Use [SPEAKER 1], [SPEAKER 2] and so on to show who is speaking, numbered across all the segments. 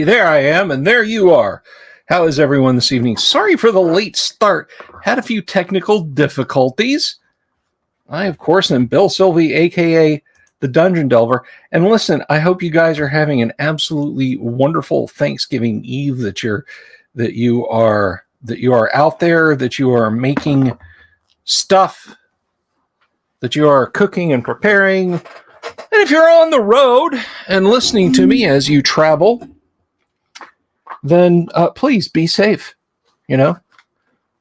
[SPEAKER 1] Hey, there I am, and there you are. How is everyone this evening? Sorry for the late start. Had a few technical difficulties. I, of course, am Bill Sylvie, aka the Dungeon Delver. And listen, I hope you guys are having an absolutely wonderful Thanksgiving Eve. That you are out there, that you are making stuff, that you are cooking and preparing. And if you're on the road and listening to me as you travel, then please be safe. Don't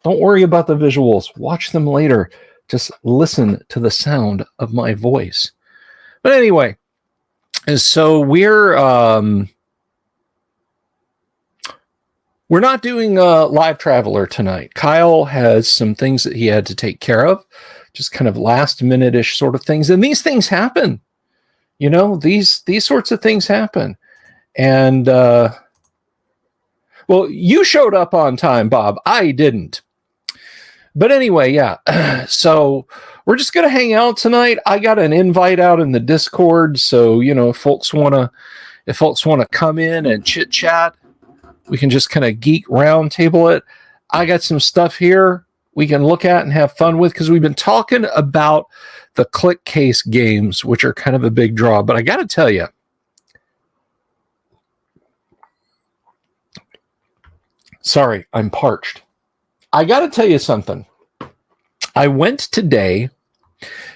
[SPEAKER 1] worry about the visuals. Watch them later. Just listen to the sound of my voice. But anyway, so we're not doing a live traveler tonight. Kyle has some things that he had to take care of, just kind of last minute-ish sort of things. And these things happen. These sorts of things happen. And well, you showed up on time, Bob. I didn't. But anyway, yeah. So we're just going to hang out tonight. I got an invite out in the Discord. So, if folks want to come in and chit chat, we can just kind of geek roundtable it. I got some stuff here we can look at and have fun with, because we've been talking about the click case games, which are kind of a big draw. But I got to tell you, sorry, I'm parched. I got to tell you something. I went today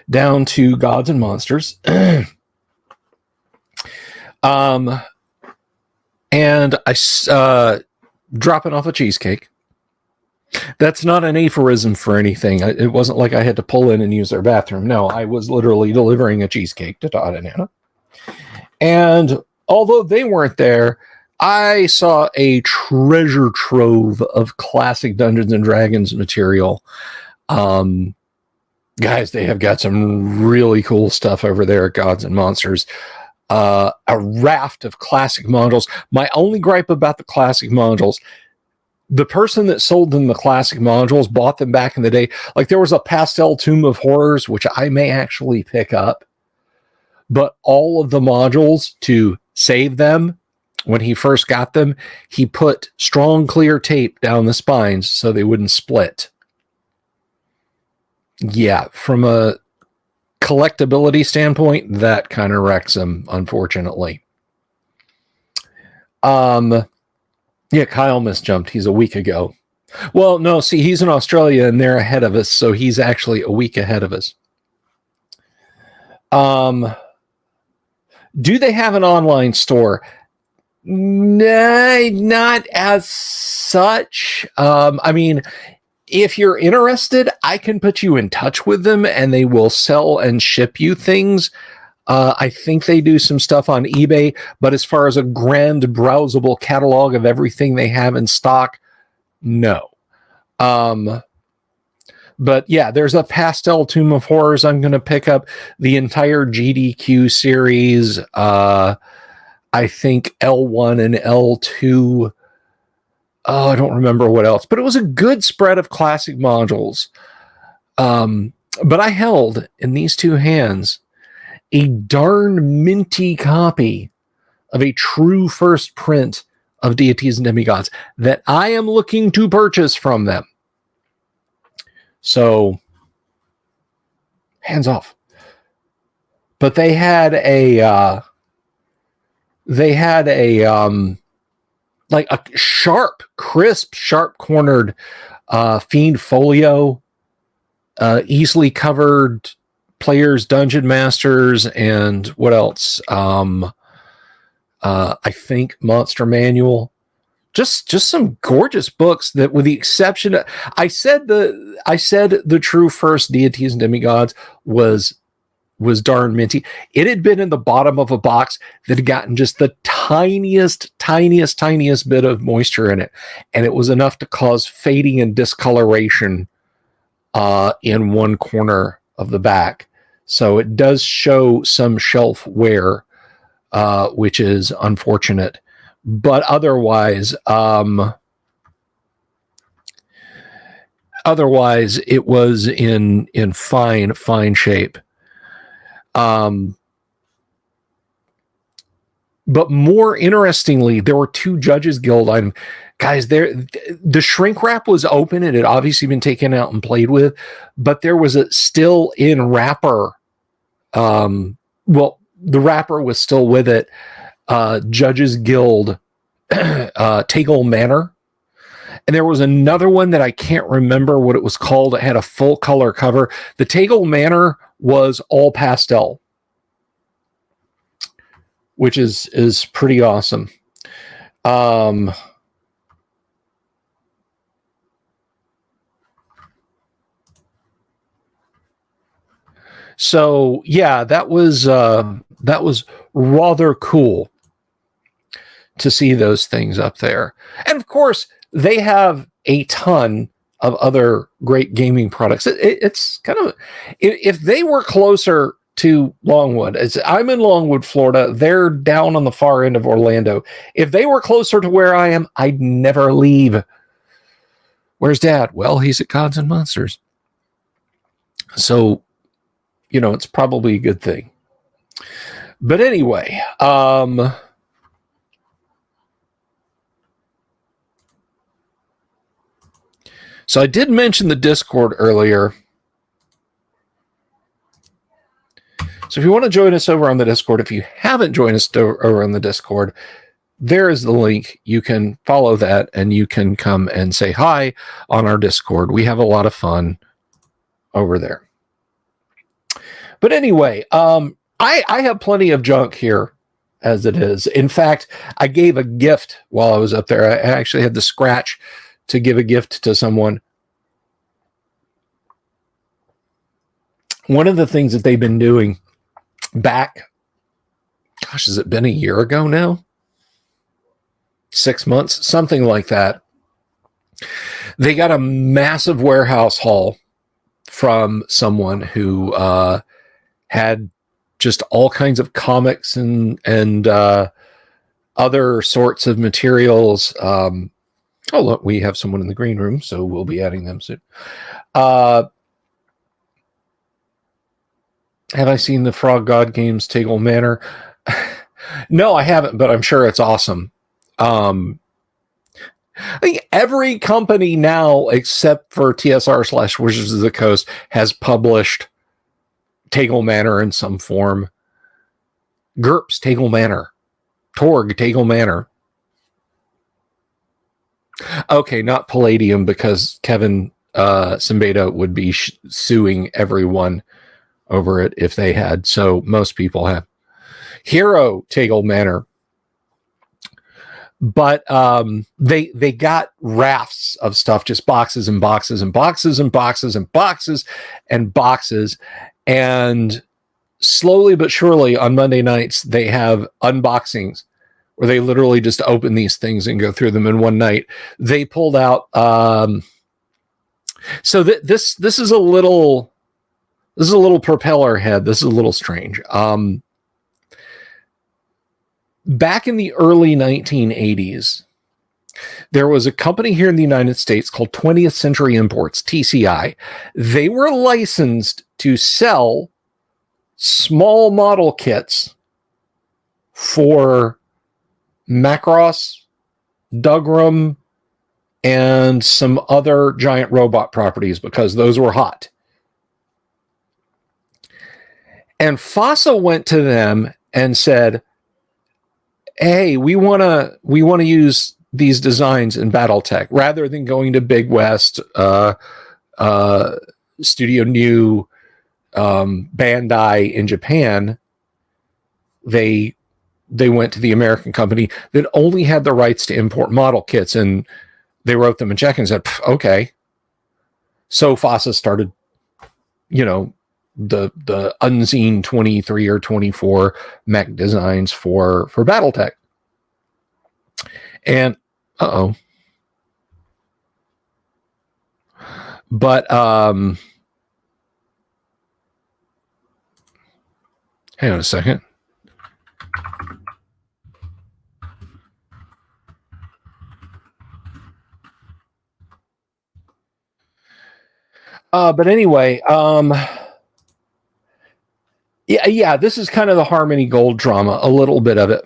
[SPEAKER 1] down to Gods and Monsters, and I dropping off a cheesecake. That's not an aphorism for anything. It wasn't like I had to pull in and use their bathroom. No, I was literally delivering a cheesecake to Todd and Anna. And although they weren't there, I saw a treasure trove of classic Dungeons and Dragons material. Guys, they have got some really cool stuff over there at Gods and Monsters. A raft of classic modules. My only gripe about the classic modules, the person that sold them the classic modules bought them back in the day. Like, there was a pastel Tomb of Horrors, which I may actually pick up. But all of the modules, to save them, when he first got them, he put strong clear tape down the spines so they wouldn't split. Yeah, from a collectability standpoint, that kind of wrecks them, unfortunately. Yeah, Kyle misjumped. He's a week ago. Well, no, see, he's in Australia and they're ahead of us, so he's actually a week ahead of us. Do they have an online store? No, not as such. I mean, if you're interested, I can put you in touch with them and they will sell and ship you things. I think they do some stuff on eBay, but as far as a grand browsable catalog of everything they have in stock, no. But yeah, there's a pastel Tomb of Horrors. I'm going to pick up the entire GDQ series. I think L1 and L2. Oh, I don't remember what else, but it was a good spread of classic modules. But I held in these two hands a darn minty copy of a true first print of Deities and Demigods that I am looking to purchase from them. So, hands off. But they had a like a sharp, crisp, sharp-cornered Fiend folio, easily covered Players, Dungeon Masters, and what else? I think Monster Manual. Just some gorgeous books that, with the exception of, I said the true first Deities and Demigods was darn minty. It had been in the bottom of a box that had gotten just the tiniest bit of moisture in it, and it was enough to cause fading and discoloration in one corner of the back. So it does show some shelf wear, which is unfortunate. But otherwise, it was in fine shape. But more interestingly, there were 2 Judges Guild items. Guys, the shrink wrap was open. It had obviously been taken out and played with, but there was a still in wrapper. Well, the wrapper was still with it. Judges Guild Tegel Manor. And there was another one that I can't remember what it was called. It had a full color cover. The Tegel Manor was all pastel, which is pretty awesome. So yeah, that was rather cool to see those things up there. And of course, they have a ton of other great gaming products. It's kind of, if they were closer to Longwood, I'm in Longwood, Florida, they're down on the far end of Orlando. If they were closer to where I am, I'd never leave. Where's Dad? Well, he's at Gods and Monsters. So, it's probably a good thing. But anyway, so I did mention the Discord earlier. So if you want to join us over on the Discord, if you haven't joined us over on the Discord, there is the link. You can follow that and you can come and say hi on our Discord. We have a lot of fun over there. But anyway, I have plenty of junk here as it is. In fact, I gave a gift while I was up there. I actually had the scratch to give a gift to someone. One of the things that they've been doing back, gosh, has it been a year ago now? 6 months, something like that. They got a massive warehouse haul from someone who had just all kinds of comics and other sorts of materials. Oh, look, we have someone in the green room, so we'll be adding them soon. Have I seen the Frog God Games Tegel Manor? No, I haven't, but I'm sure it's awesome. I think every company now, except for TSR / Wizards of the Coast, has published Tegel Manor in some form. GURPS Tegel Manor. Torg Tegel Manor. Okay, not Palladium, because Kevin Simbeda would be suing everyone over it if they had. So most people have. Hero Tegel Manor. But they got rafts of stuff, just boxes and boxes and boxes and boxes and boxes and boxes. And slowly but surely on Monday nights, they have unboxings where they literally just open these things and go through them in one night. They pulled out. So this is a little propeller head. This is a little strange. Back in the early 1980s, there was a company here in the United States called 20th Century Imports, TCI. They were licensed to sell small model kits for Macross, Dougram, and some other giant robot properties because those were hot. And FASA went to them and said, hey, we want to use these designs in BattleTech rather than going to Big West, Studio New, Bandai in Japan. They went to the American company that only had the rights to import model kits, and they wrote them a check and said, okay. So FASA started, the unseen 23 or 24 mech designs for BattleTech. And but hang on a second. But anyway, yeah, this is kind of the Harmony Gold drama, a little bit of it.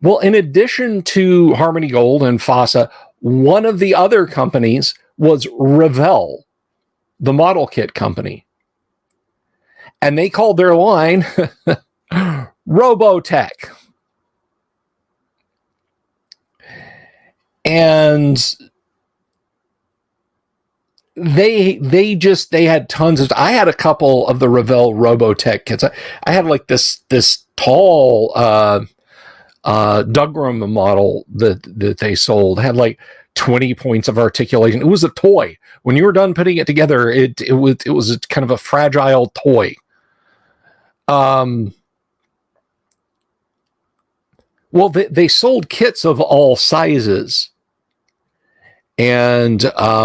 [SPEAKER 1] Well, in addition to Harmony Gold and FASA, one of the other companies was Revell, the model kit company. And they called their line Robotech. And they had tons of, I had a couple of the Revell Robotech kits. I had like this tall Dugram model that they sold, had like 20 points of articulation. It was a toy. When you were done putting it together, it was a kind of a fragile toy. Well, they sold kits of all sizes. And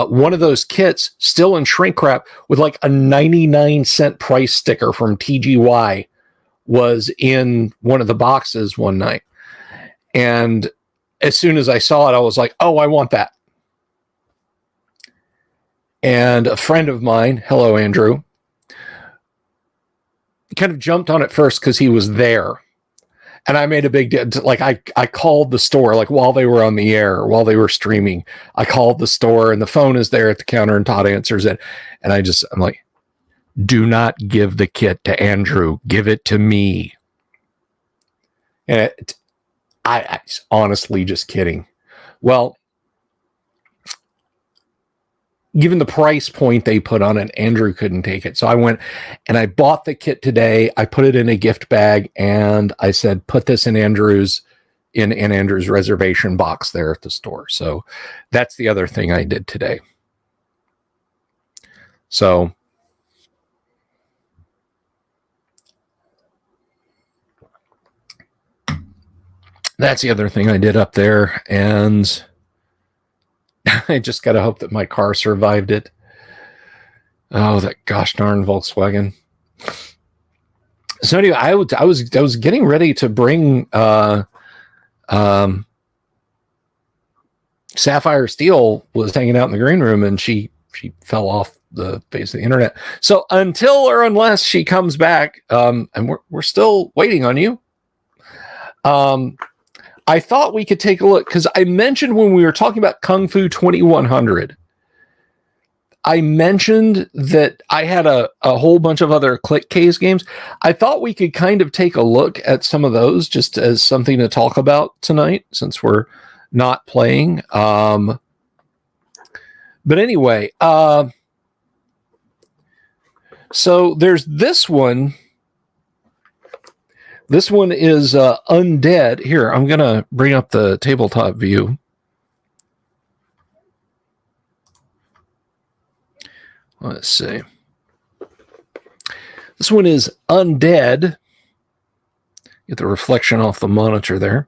[SPEAKER 1] one of those kits, still in shrink wrap, with like a 99-cent price sticker from TGY, was in one of the boxes one night. And as soon as I saw it, I was like, oh, I want that. And a friend of mine, hello, Andrew, kind of jumped on it first because he was there. And I made a big deal. Like I called the store, like while they were on the air, while they were streaming, I called the store and the phone is there at the counter and Todd answers it. And I'm like, do not give the kit to Andrew. Give it to me. And I honestly just kidding. Well, given the price point they put on it, Andrew couldn't take it. So I went and I bought the kit today. I put it in a gift bag and I said, put this in Andrew's reservation box there at the store. So that's the other thing I did today. So that's the other thing I did up there. And I just got to hope that my car survived it. Oh, that gosh darn Volkswagen. So anyway, I was getting ready to bring Sapphire Steel was hanging out in the green room and she fell off the face of the internet. So until or unless she comes back, and we're still waiting on you. I thought we could take a look because I mentioned when we were talking about Kung Fu 2100, I mentioned that I had a whole bunch of other click case games. I thought we could kind of take a look at some of those just as something to talk about tonight since we're not playing. But anyway, so there's this one. This one is Undead. Here, I'm going to bring up the tabletop view. Let's see. This one is Undead. Get the reflection off the monitor there.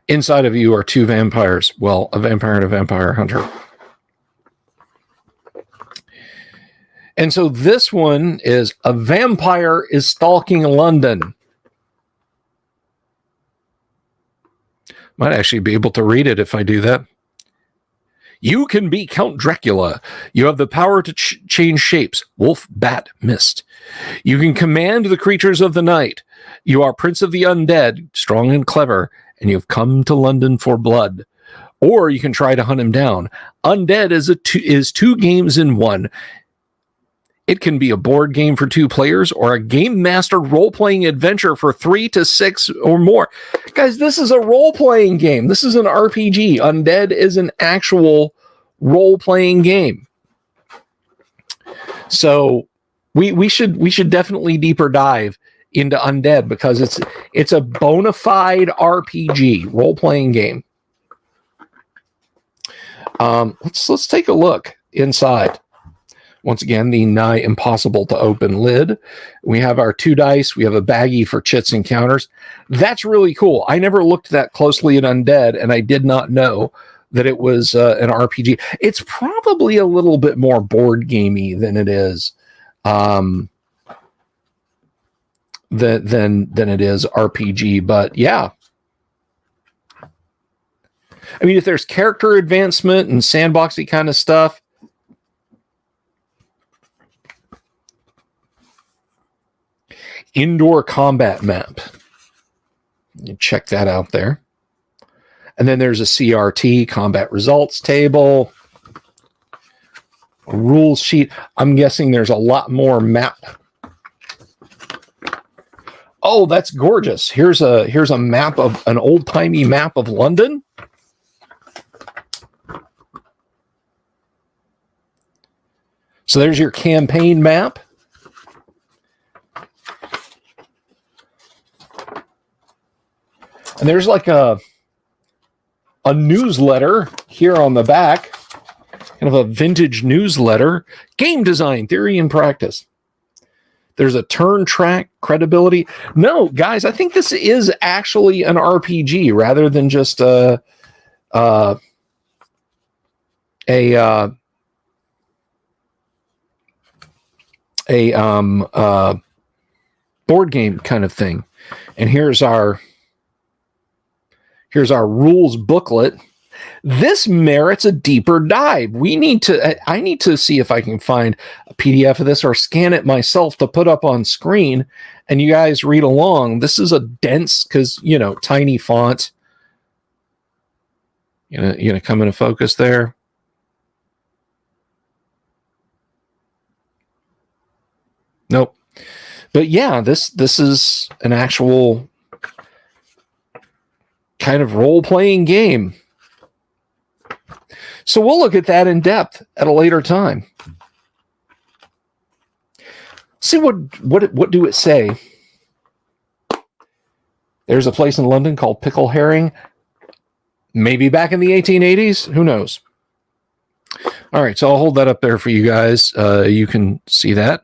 [SPEAKER 1] Inside of you are two vampires. Well, a vampire and a vampire hunter. And so this one is a vampire is stalking London. Might actually be able to read it if I do that. You can be Count Dracula. You have the power to change shapes. Wolf, bat, mist. You can command the creatures of the night. You are Prince of the Undead, strong and clever, and you've come to London for blood. Or you can try to hunt him down. Undead is two games in one. It can be a board game for 2 players or a game master role-playing adventure for 3 to 6 or more. Guys, this is a role-playing game. This is an RPG. Undead is an actual role-playing game. So we should definitely deeper dive into Undead because it's a bona fide RPG, role-playing game. Let's take a look inside. Once again, the nigh impossible to open lid. We have our 2 dice. We have a baggie for chits and counters. That's really cool. I never looked that closely at Undead, and I did not know that it was an RPG. It's probably a little bit more board gamey than it is than it is RPG. But yeah, I mean, if there's character advancement and sandboxy kind of stuff. indoor combat map. You check that out there. And then there's a CRT, combat results table, a rules sheet. I'm guessing there's a lot more map. Oh, that's gorgeous. Here's a map of an old-timey map of London. So there's your campaign map. And there's like a newsletter here on the back, kind of a vintage newsletter, game design, theory and practice. There's a turn track, credibility. No, guys, I think this is actually an RPG rather than just a board game kind of thing. And here's our rules booklet. This merits a deeper dive. I need to see if I can find a PDF of this or scan it myself to put up on screen and you guys read along. This is a dense, because, tiny font. Come into focus there. Nope. But yeah, this is an actual kind of role-playing game. So we'll look at that in depth at a later time. See what do it say? There's a place in London called Pickle Herring. Maybe back in the 1880s. Who knows? All right, so I'll hold that up there for you guys. You can see that.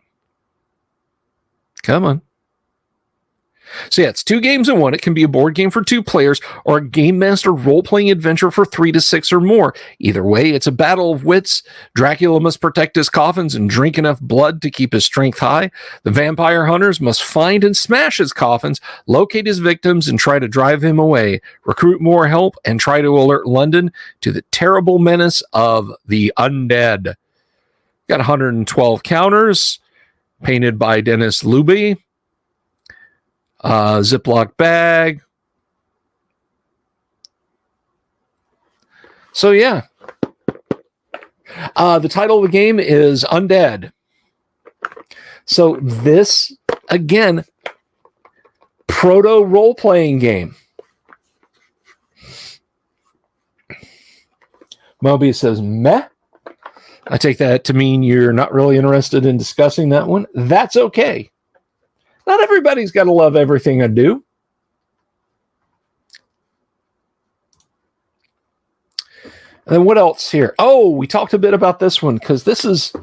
[SPEAKER 1] Come on. So yeah, it's 2 games in 1. It can be a board game for 2 players or a game master role-playing adventure for 3 to 6 or more. Either way, it's a battle of wits. Dracula must protect his coffins and drink enough blood to keep his strength high. The vampire hunters must find and smash his coffins, locate his victims, and try to drive him away. Recruit more help and try to alert London to the terrible menace of the undead. Got 112 counters, painted by Dennis Luby. Ziploc bag. So yeah. The title of the game is Undead. So this, again, proto role-playing game. Moby says, meh. I take that to mean you're not really interested in discussing that one. That's okay. Not everybody's got to love everything I do. And then what else here? Oh, we talked a bit about this one because this is,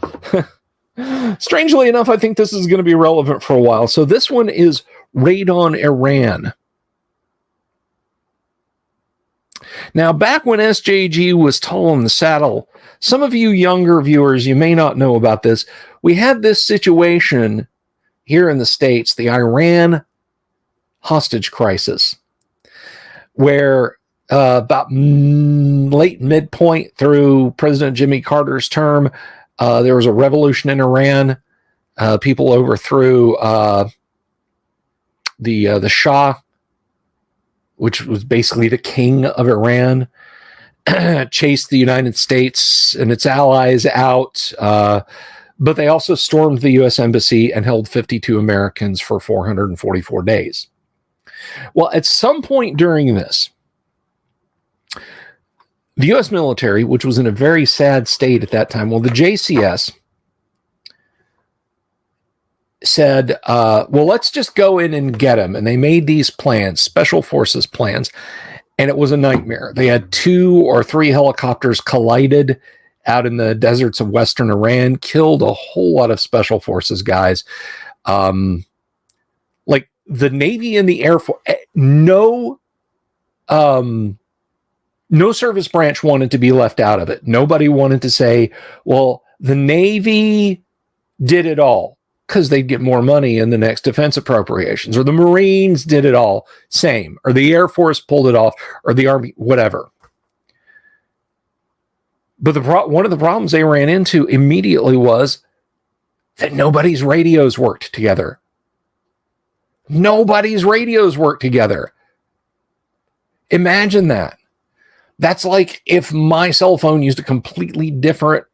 [SPEAKER 1] strangely enough, I think this is going to be relevant for a while. So this one is Raid on Iran. Now, back when SJG was tall in the saddle, some of you younger viewers, you may not know about this. We had this situation here in the States, the Iran hostage crisis, where about late midpoint through President Jimmy Carter's term, there was a revolution in Iran. People overthrew the Shah, which was basically the king of Iran, chased the United States and its allies out. But they also stormed the U.S. Embassy and held 52 Americans for 444 days. Well, at some point during this, the U.S. military, which was in a very sad state at that time, well, the JCS said, well, let's just go in and get them. And they made these plans, special forces plans, and it was a nightmare. They had 2 or 3 helicopters collided out in the deserts of Western Iran, killed a whole lot of special forces guys. Like the Navy and the Air Force, no service branch wanted to be left out of it. Nobody wanted to say, well, the Navy did it all because they'd get more money in the next defense appropriations, or the Marines did it all, same, or the Air Force pulled it off, or the Army, whatever. But one of the problems they ran into immediately was that nobody's radios worked together. Nobody's radios work together. Imagine that. That's like if my cell phone used a completely different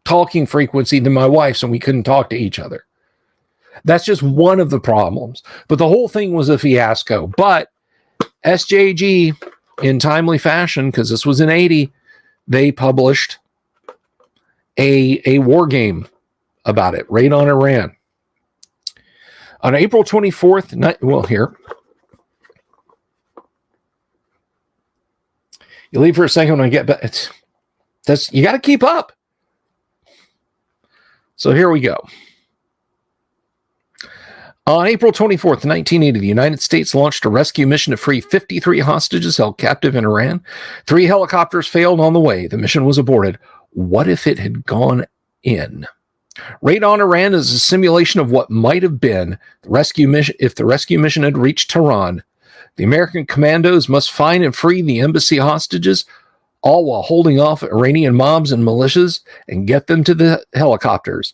[SPEAKER 1] talking frequency than my wife's and we couldn't talk to each other. That's just one of the problems. But the whole thing was a fiasco. But SJG, in timely fashion, because this was in 80, they published a war game about it, Raid on Iran. On April 24th, well, here. You leave for a second when I get back. You got to keep up. So here we go. On April 24th, 1980, the United States launched a rescue mission to free 53 hostages held captive in Iran. 3 helicopters failed on the way. The mission was aborted. What if it had gone in? Raid on Iran is a simulation of what might have been the rescue mission if the rescue mission had reached Tehran. The American commandos must find and free the embassy hostages, all while holding off Iranian mobs and militias and get them to the helicopters.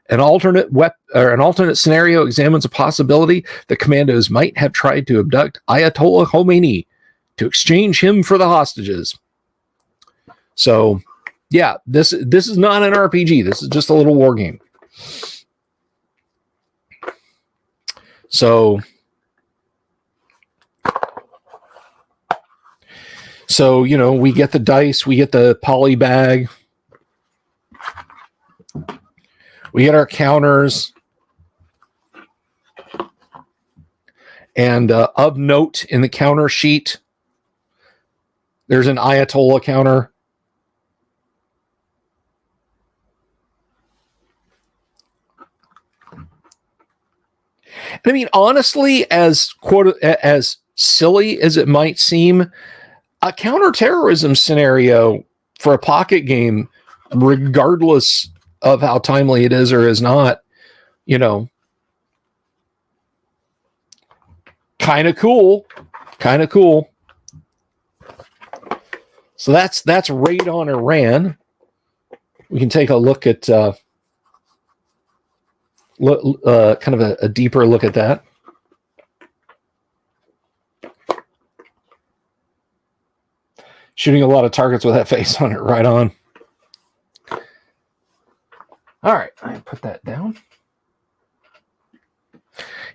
[SPEAKER 1] An alternate scenario examines a possibility the commandos might have tried to abduct Ayatollah Khomeini to exchange him for the hostages. So, yeah, this is not an RPG. This is just a little war game. So, you know, we get the dice, we get the poly bag. We get our counters, and of note in the counter sheet, there's an Ayatollah counter. I mean, honestly, as silly as it might seem, a counterterrorism scenario for a pocket game, regardless of how timely it is or is not, you know, kind of cool. So that's Raid on Iran. We can take a look at kind of a deeper look at that. Shooting a lot of targets with that face on it, right on. All right, I put that down.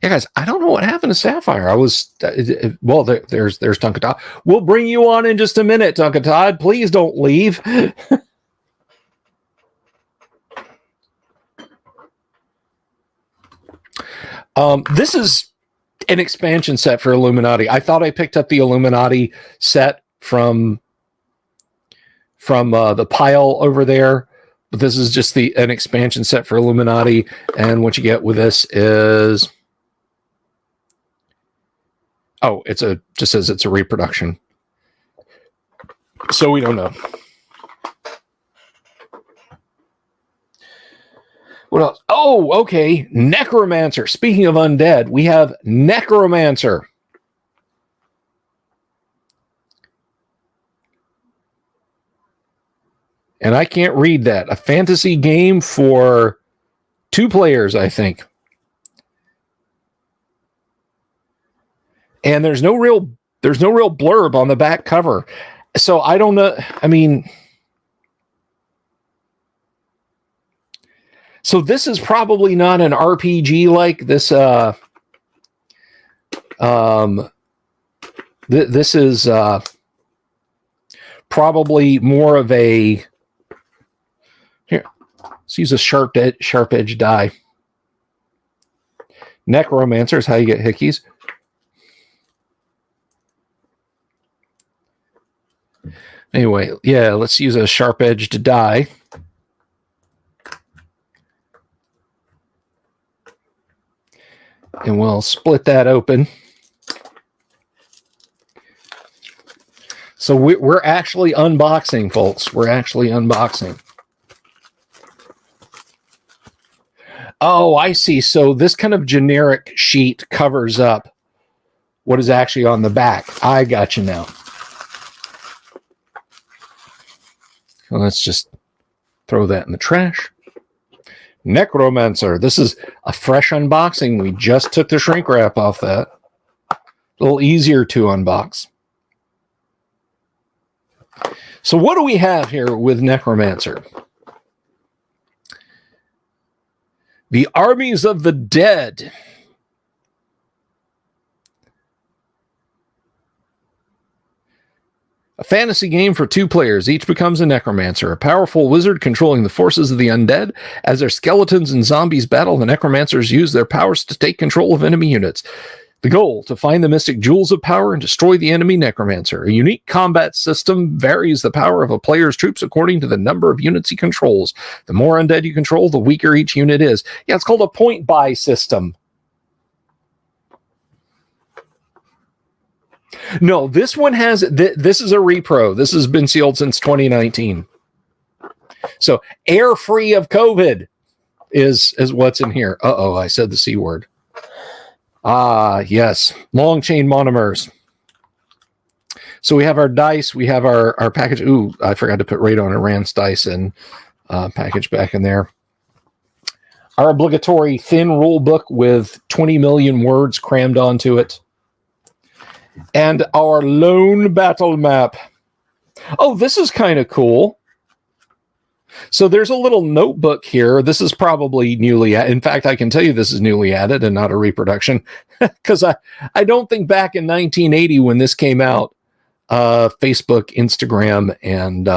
[SPEAKER 1] Yeah, guys, I don't know what happened to Sapphire. There's Tonka Todd. We'll bring you on in just a minute, Tonka Todd. Please don't leave. This is an expansion set for Illuminati. I thought I picked up the Illuminati set from the pile over there. But this is just an expansion set for Illuminati, and what you get with this is, just says it's a reproduction. So we don't know. What else? Oh, okay, Necromancer. Speaking of undead, we have Necromancer. And I can't read that. A fantasy game for 2 players, I think. And there's no real blurb on the back cover. So I don't know. I mean, so this is probably not an RPG like this. This is probably more of a. Here, let's use a sharp edge die. Necromancer is how you get hickeys. Anyway, yeah, let's use a sharp edged die. And we'll split that open. So we're actually unboxing, folks. We're actually unboxing. Oh, I see. So this kind of generic sheet covers up what is actually on the back. I got you now. Well, let's just throw that in the trash. Necromancer. This is a fresh unboxing. We just took the shrink wrap off that. A little easier to unbox. So what do we have here with Necromancer? The Armies of the Dead. A fantasy game for 2 players. Each becomes a necromancer, a powerful wizard controlling the forces of the undead. As their skeletons and zombies battle, the necromancers use their powers to take control of enemy units. The goal, to find the mystic jewels of power and destroy the enemy necromancer. A unique combat system varies the power of a player's troops according to the number of units he controls. The more undead you control, the weaker each unit is. Yeah, it's called a point buy system. No, this one has, this is a repro. This has been sealed since 2019. So air free of COVID is what's in here. Uh-oh, I said the C word. Ah, yes. Long chain monomers. So we have our dice. We have our package. Ooh, I forgot to put Radon and Rand's dice and package back in there. Our obligatory thin rule book with 20 million words crammed onto it. And our lone battle map. Oh, this is kind of cool. So there's a little notebook here. This is probably newly added. In fact, I can tell you this is newly added and not a reproduction, because I don't think back in 1980 when this came out, Facebook, Instagram, and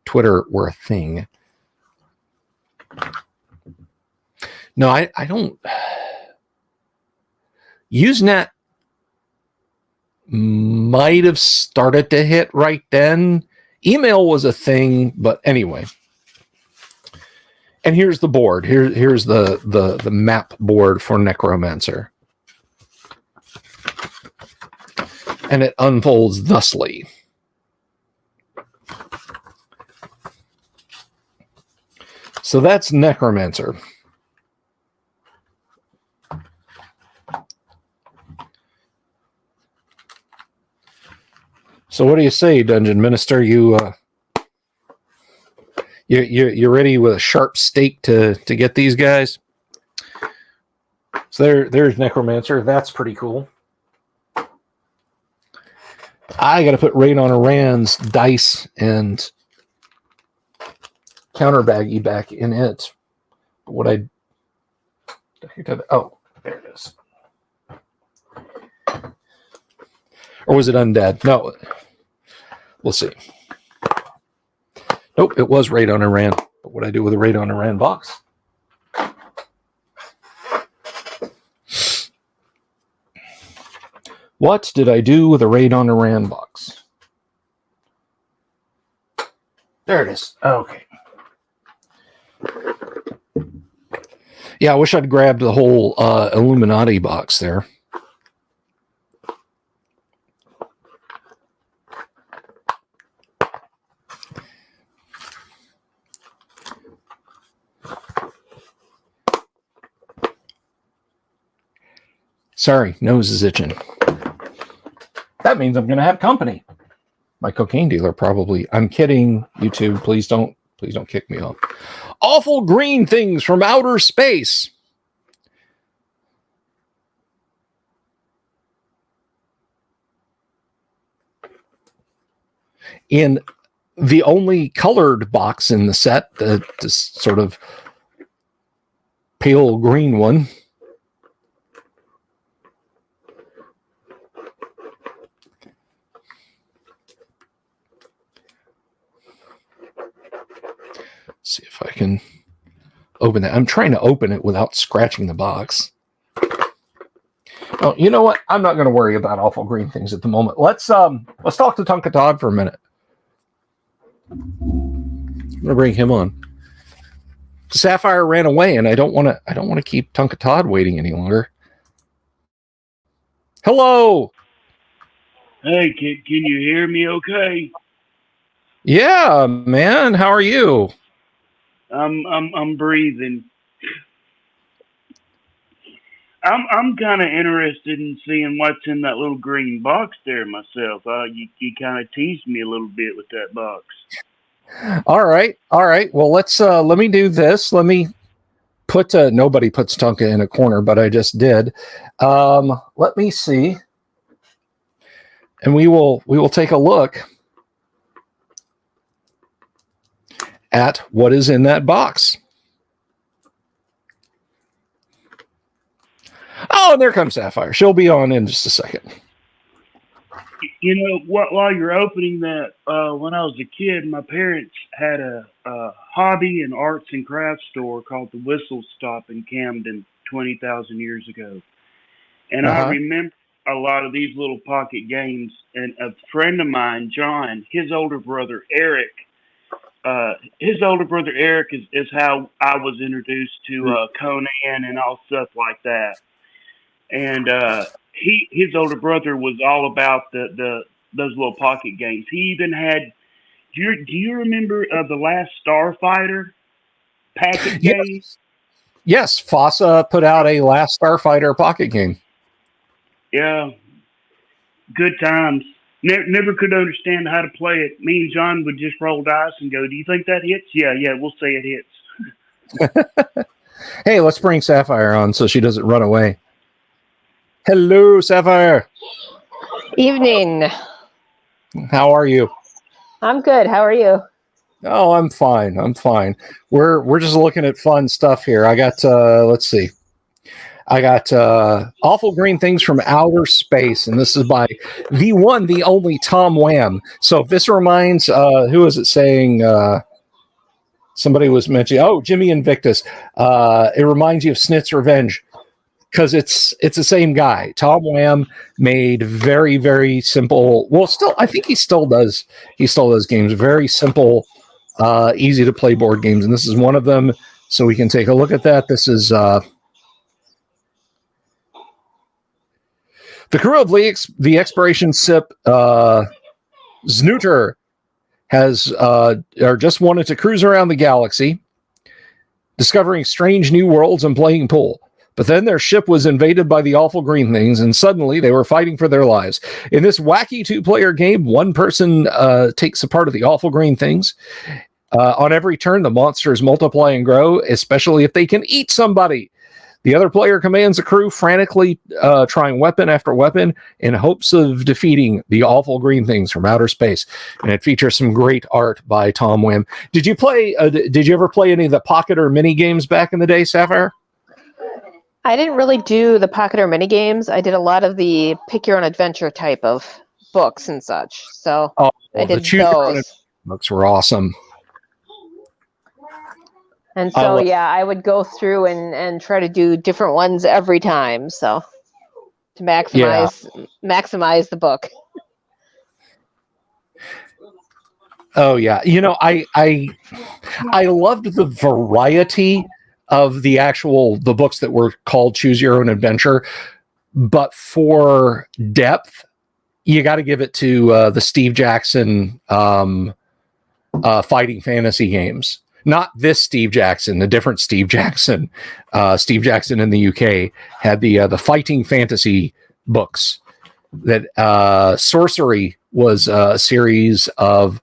[SPEAKER 1] Twitter were a thing. No, I don't. Usenet might have started to hit right then. Email was a thing, but anyway. And here's the board. Here's the map board for Necromancer. And it unfolds thusly. So that's Necromancer. So what do you say, Dungeon Minister? You're ready with a sharp stake to get these guys? So there's Necromancer. That's pretty cool. I got to put Radon Rand's dice and counter baggie back in it. What oh, there it is. Or was it undead? No. We'll see. Nope, it was Radon and Rand. But what I do with a Radon and Rand box? What did I do with a Radon and Rand box? There it is. Okay. Yeah, I wish I'd grabbed the whole Illuminati box there. Sorry, nose is itching. That means I'm going to have company. My cocaine dealer probably. I'm kidding, YouTube. Please don't kick me off. Awful green things from outer space. In the only colored box in the set, this sort of pale green one. See if I can open that. I'm trying to open it without scratching the box. Oh, you know what? I'm not going to worry about awful green things at the moment. Let's talk to Tonka Todd for a minute. I'm going to bring him on. Sapphire ran away, and I don't want to keep Tonka Todd waiting any longer. Hello.
[SPEAKER 2] Hey, can you hear me? Okay.
[SPEAKER 1] Yeah, man. How are you?
[SPEAKER 2] I'm breathing. I'm kind of interested in seeing what's in that little green box there myself. You kind of teased me a little bit with that box.
[SPEAKER 1] All right. Well, let me do this. Let me Nobody puts Tonka in a corner, but I just did. Let me see, and we will take a look at what is in that box. Oh, and there comes Sapphire. She'll be on in just a second.
[SPEAKER 2] You know what? While you're opening that, when I was a kid, my parents had a hobby and arts and crafts store called the Whistle Stop in Camden 20,000 years ago. And I remember a lot of these little pocket games. And a friend of mine, John, his older brother Eric, is how I was introduced to Conan and all stuff like that. And his older brother was all about those little pocket games. He even had. Do you remember the Last Starfighter packet game?
[SPEAKER 1] Yes, FOSSA put out a Last Starfighter pocket game.
[SPEAKER 2] Yeah, good times. Never could understand how to play it. Me and John would just roll dice and go, "Do you think that hits?" Yeah, we'll say it hits.
[SPEAKER 1] Hey, let's bring Sapphire on so she doesn't run away. Hello, Sapphire.
[SPEAKER 3] Evening.
[SPEAKER 1] How are you?
[SPEAKER 3] I'm good. How are you?
[SPEAKER 1] Oh, I'm fine. We're just looking at fun stuff here. I got let's see. I got Awful Green Things from Outer Space, and this is by the one, the only Tom Wham. So if this reminds who is it saying somebody was mentioning, Jimmy Invictus. It reminds you of Snit's Revenge. Because it's the same guy. Tom Wham made very, very simple. Well, still, I think he still does games. Very simple, easy to play board games, and this is one of them. So we can take a look at that. This is the crew of the Exploration Ship Znooter has or just wanted to cruise around the galaxy, discovering strange new worlds and playing pool. But then their ship was invaded by the awful green things, and suddenly they were fighting for their lives. In this wacky two-player game, one person takes a part of the awful green things. On every turn, the monsters multiply and grow, especially if they can eat somebody. The other player commands a crew, frantically trying weapon after weapon in hopes of defeating the awful green things from outer space. And it features some great art by Tom Wham. Did you ever play any of the pocket or mini games back in the day, Sapphire?
[SPEAKER 3] I didn't really do the pocket or mini games. I did a lot of the pick your own adventure type of books and such. So I did those.
[SPEAKER 1] Books were awesome.
[SPEAKER 3] And so I would go through and try to do different ones every time. So to maximize the book.
[SPEAKER 1] Oh yeah, I loved the variety of the books that were called Choose Your Own Adventure, but for depth, you got to give it to the Steve Jackson fighting fantasy games. Not this Steve Jackson, a different Steve Jackson. Steve Jackson in the UK had the fighting fantasy books. That Sorcery was a series of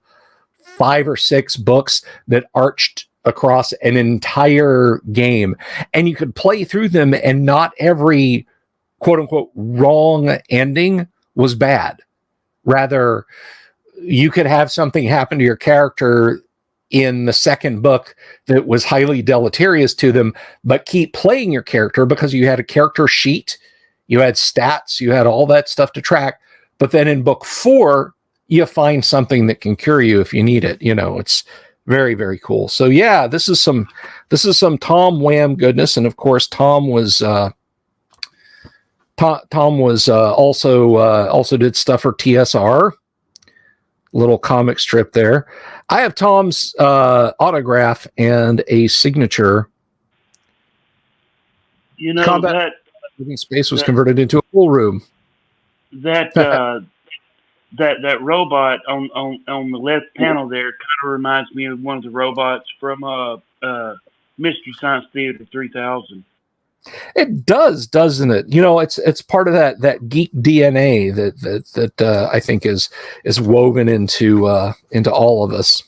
[SPEAKER 1] 5 or 6 books that arched across an entire game, and you could play through them, and not every quote unquote wrong ending was bad. Rather, you could have something happen to your character in the second book that was highly deleterious to them, but keep playing your character because you had a character sheet, you had stats, you had all that stuff to track. But then in book 4, you find something that can cure you if you need it. It's very, very cool. So yeah, this is some Tom Wham goodness, and of course Tom was also did stuff for TSR. Little comic strip there. I have Tom's autograph and a signature. Combat Living Space was converted into a pool room.
[SPEAKER 2] That robot on the left panel there kind of reminds me of one of the robots from Mystery Science Theater 3000.
[SPEAKER 1] It does, doesn't it? It's part of that geek DNA that I think is woven into all of us.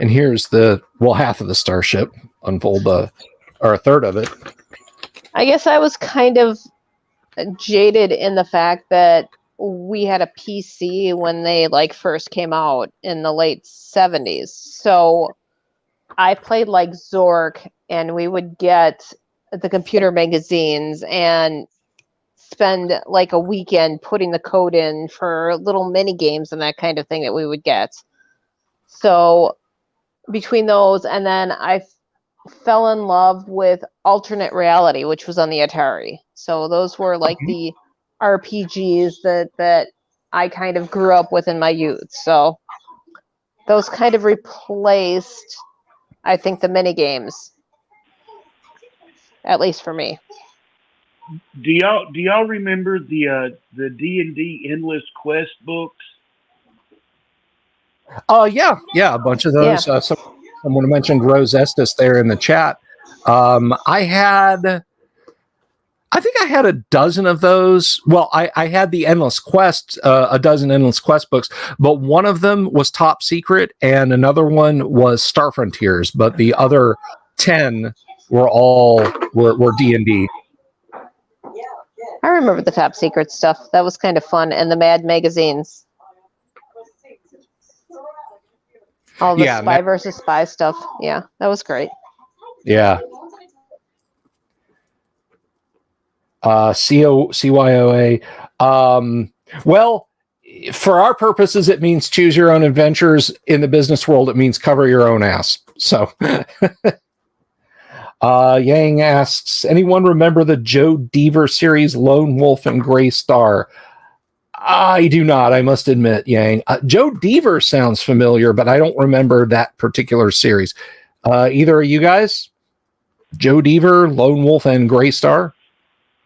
[SPEAKER 1] and here's half of the starship unfold, or a third of it.
[SPEAKER 3] I guess I was kind of jaded in the fact that we had a PC when they first came out in the late 70s. So I played Zork, and we would get the computer magazines and spend a weekend putting the code in for little mini games and that kind of thing that we would get. So between those, and then I fell in love with alternate reality, which was on the Atari. So those were the RPGs that I kind of grew up with in my youth. So those kind of replaced, I think, the mini games, at least for me.
[SPEAKER 2] Do y'all remember the D&D Endless Quest books?
[SPEAKER 1] Yeah, a bunch of those.
[SPEAKER 3] Yeah.
[SPEAKER 1] Someone mentioned Rose Estes there in the chat. I think I had a dozen of those. Well, I had the Endless Quest, a dozen Endless Quest books, but one of them was Top Secret and another one was Star Frontiers, but the other 10 were D&D.
[SPEAKER 3] I remember the Top Secret stuff. That was kind of fun. And the Mad magazines. All the Spy versus Spy stuff. Yeah, that was great.
[SPEAKER 1] Yeah. CYOA. Well, for our purposes, it means choose your own adventures. In the business world, it means cover your own ass. So, Yang asks, anyone remember the Joe Deaver series, Lone Wolf and Gray Star? I do not, I must admit, Yang. Joe Deaver sounds familiar, but I don't remember that particular series. Either of you guys? Joe Deaver, Lone Wolf and Gray Star?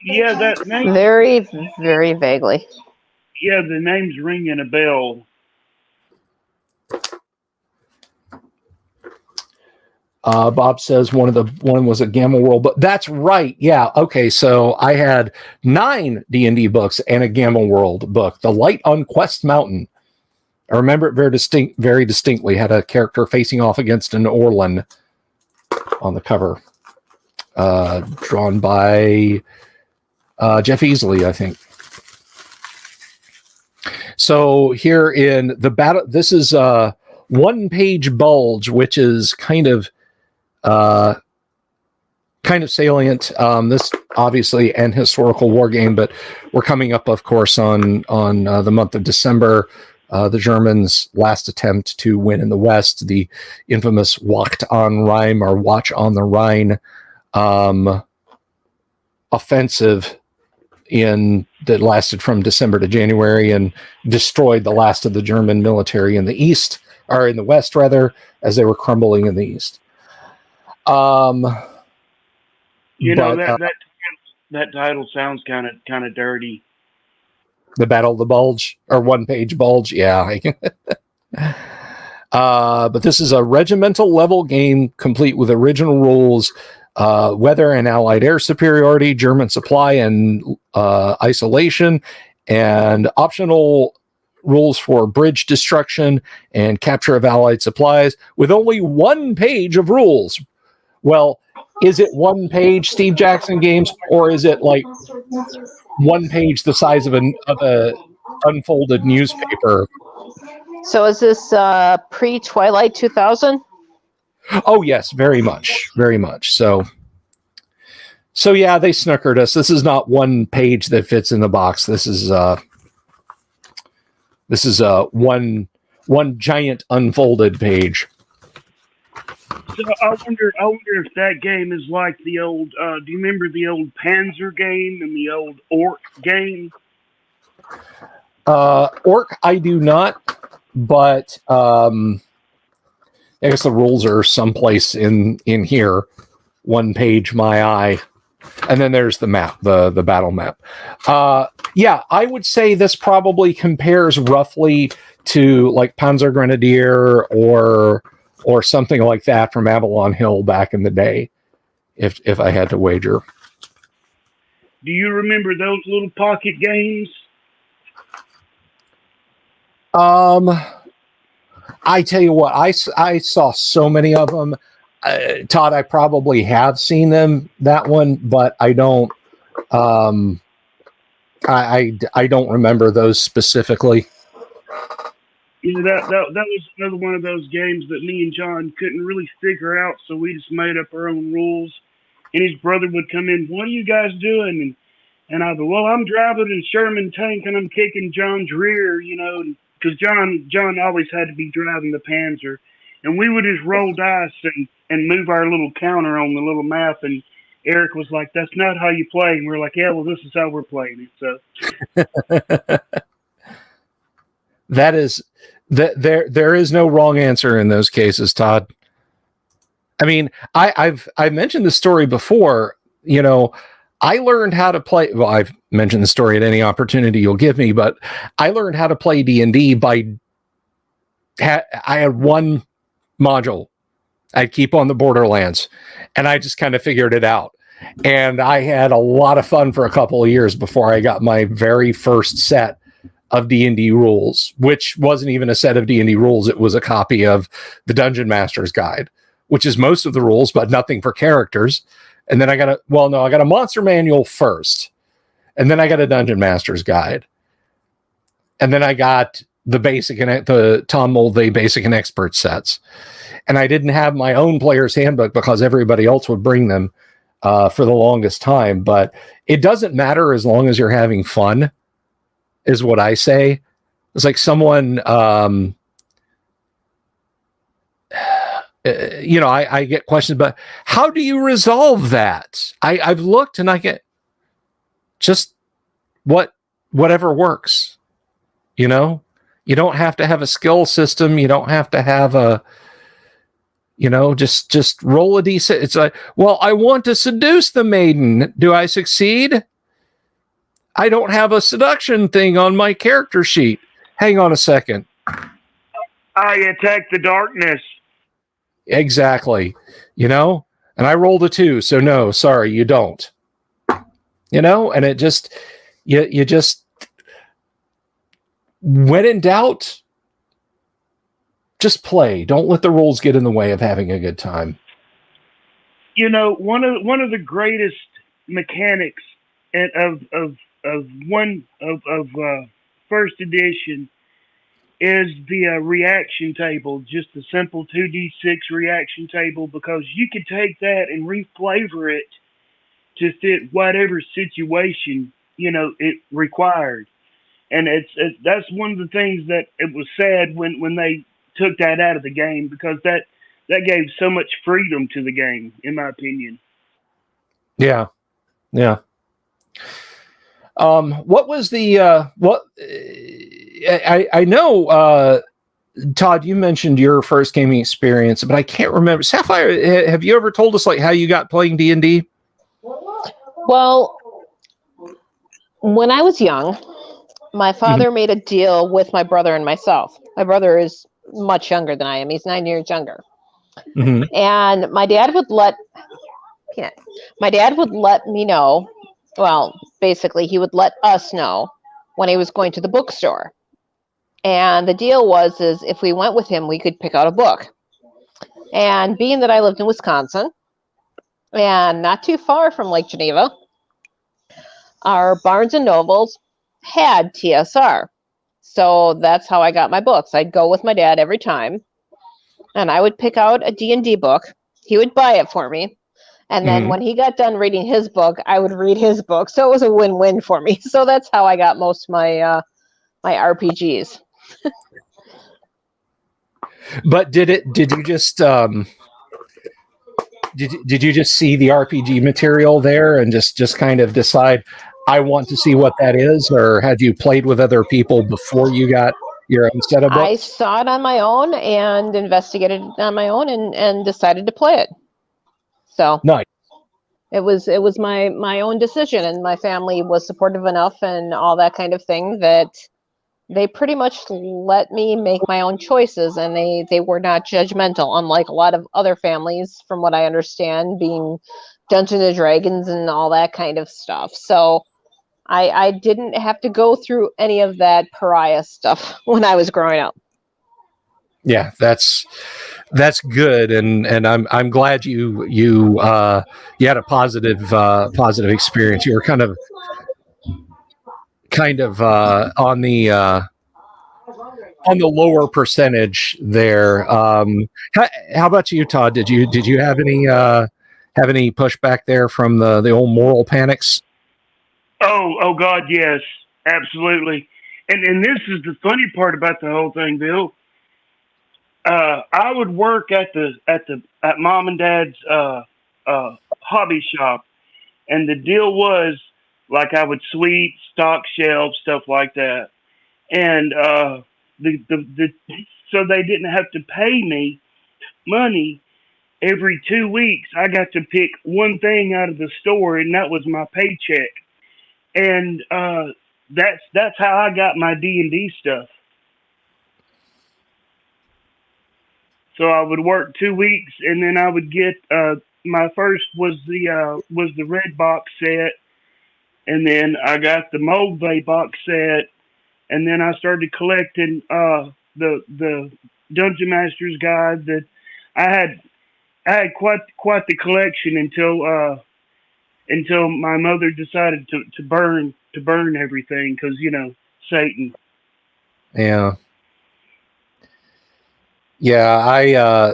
[SPEAKER 2] Yeah, that name.
[SPEAKER 3] Very, very vaguely.
[SPEAKER 2] Yeah, the name's ringing a bell.
[SPEAKER 1] Bob says one was a Gamma World, but that's right. Yeah. Okay. So I had 9 D&D books and a Gamma World book. The Light on Quest Mountain. I remember it very distinctly. Had a character facing off against an Orlan on the cover, drawn by Jeff Easley, I think. So here in the battle, this is a 1-page bulge, which is kind of salient. This obviously an historical war game, but we're coming up, of course, on the month of December. The Germans' last attempt to win in the West, the infamous Wacht on Rhein or Watch on the Rhine offensive that lasted from December to January and destroyed the last of the German military in the East, or in the West rather, as they were crumbling in the East.
[SPEAKER 2] That title sounds kind of dirty.
[SPEAKER 1] The Battle of the Bulge, or 1-page bulge, yeah. But this is a regimental level game complete with original rules, weather and allied air superiority, German supply and isolation, and optional rules for bridge destruction and capture of allied supplies, with only 1 page of rules. Well, is it 1 page, Steve Jackson Games, or is it 1 page the size of a unfolded newspaper?
[SPEAKER 3] So is this pre-Twilight 2000?
[SPEAKER 1] Oh yes, very much. So yeah, they snookered us. This is not 1 page that fits in the box. This is one giant unfolded page.
[SPEAKER 2] So I wonder if that game is like the old. Do you remember the old Panzer game and the old Orc game?
[SPEAKER 1] Orc, I do not, but I guess the rules are someplace in here. 1 page, my eye, and then there's the map, the battle map. Yeah, I would say this probably compares roughly to like Panzer Grenadier or something like that from Avalon Hill back in the day, if I had to wager.
[SPEAKER 2] Do you remember those little pocket games?
[SPEAKER 1] I tell you what, I saw so many of them. Todd, I probably have seen them, that one, but I don't. I don't remember those specifically.
[SPEAKER 2] That was another one of those games that me and John couldn't really figure out, so we just made up our own rules. And his brother would come in, "What are you guys doing?" And I'd go, "Well, I'm driving a Sherman tank and I'm kicking John's rear, because John always had to be driving the Panzer." And we would just roll dice and move our little counter on the little map. And Eric was like, "That's not how you play." And we're like, "Yeah, well, this is how we're playing it." So
[SPEAKER 1] That is there is no wrong answer in those cases, Todd. I mean, I've mentioned this story before. I learned how to play. Well, I've mentioned the story at any opportunity you'll give me, but I learned how to play D&D by I had one module I'd keep on the Borderlands, and I just kind of figured it out. And I had a lot of fun for a couple of years before I got my very first set of D&D rules, which wasn't even a set of D&D rules. It was a copy of the Dungeon Master's Guide, which is most of the rules, but nothing for characters. And then I got a monster manual first, and then I got a Dungeon Master's Guide. And then I got the Tom Moldvay basic and expert sets. And I didn't have my own player's handbook because everybody else would bring them for the longest time. But it doesn't matter as long as you're having fun, is what I say. It's like someone, I get questions about how do you resolve that? I've looked and I get just whatever works. You don't have to have a skill system. You don't have to have just roll a d6. It's like, well, I want to seduce the maiden. Do I succeed? I don't have a seduction thing on my character sheet. Hang on a second.
[SPEAKER 2] I attack the darkness.
[SPEAKER 1] Exactly. And I rolled a 2, so no, sorry, you don't. And it just, you just, when in doubt, just play. Don't let the rules get in the way of having a good time.
[SPEAKER 2] One of the greatest mechanics of first edition is the reaction table, just a simple 2d6 reaction table, because you could take that and reflavor it to fit whatever situation it required. And that's one of the things that it was sad when they took that out of the game, because that gave so much freedom to the game, in my opinion.
[SPEAKER 1] Yeah. What was the I know Todd, you mentioned your first gaming experience, but I can't remember. Sapphire, have you ever told us like how you got playing D&D?
[SPEAKER 3] Well, when I was young, my father made a deal with my brother and myself. My brother is much younger than I am. He's 9 years younger. Mm-hmm. And my dad would let me know. Well, basically, he would let us know when he was going to the bookstore. And the deal was if we went with him, we could pick out a book. And being that I lived in Wisconsin and not too far from Lake Geneva, our Barnes and Nobles had TSR. So that's how I got my books. I'd go with my dad every time, and I would pick out a D&D book. He would buy it for me. And then when he got done reading his book, I would read his book. So it was a win-win for me. So that's how I got most of my my RPGs.
[SPEAKER 1] But did you just did you just see the RPG material there and just kind of decide I want to see what that is, or had you played with other people before you got your own set of books?
[SPEAKER 3] I saw it on my own and investigated it on my own and decided to play it. So
[SPEAKER 1] nice.
[SPEAKER 3] It was my own decision, and my family was supportive enough and all that kind of thing that they pretty much let me make my own choices, and they were not judgmental, unlike a lot of other families, from what I understand, being Dungeons and Dragons and all that kind of stuff. So I didn't have to go through any of that pariah stuff when I was growing up.
[SPEAKER 1] Yeah, that's good, and I'm glad you had a positive experience. You were kind of on the lower percentage there. How about you, Todd? Did you have any pushback there from the old moral panics?
[SPEAKER 2] Oh God, yes, absolutely. And this is the funny part about the whole thing, Bill. I would work at mom and dad's hobby shop, and the deal was like I would sweep, stock shelves, stuff like that, and the so they didn't have to pay me money every 2 weeks. I got to pick one thing out of the store, and that was my paycheck, and that's how I got my D&D stuff. So I would work 2 weeks, and then I would get my first was the red box set, and then I got the Mold Bay box set, and then I started collecting the Dungeon Master's Guide. That I had quite the collection until my mother decided to burn everything because Satan.
[SPEAKER 1] Yeah. Yeah,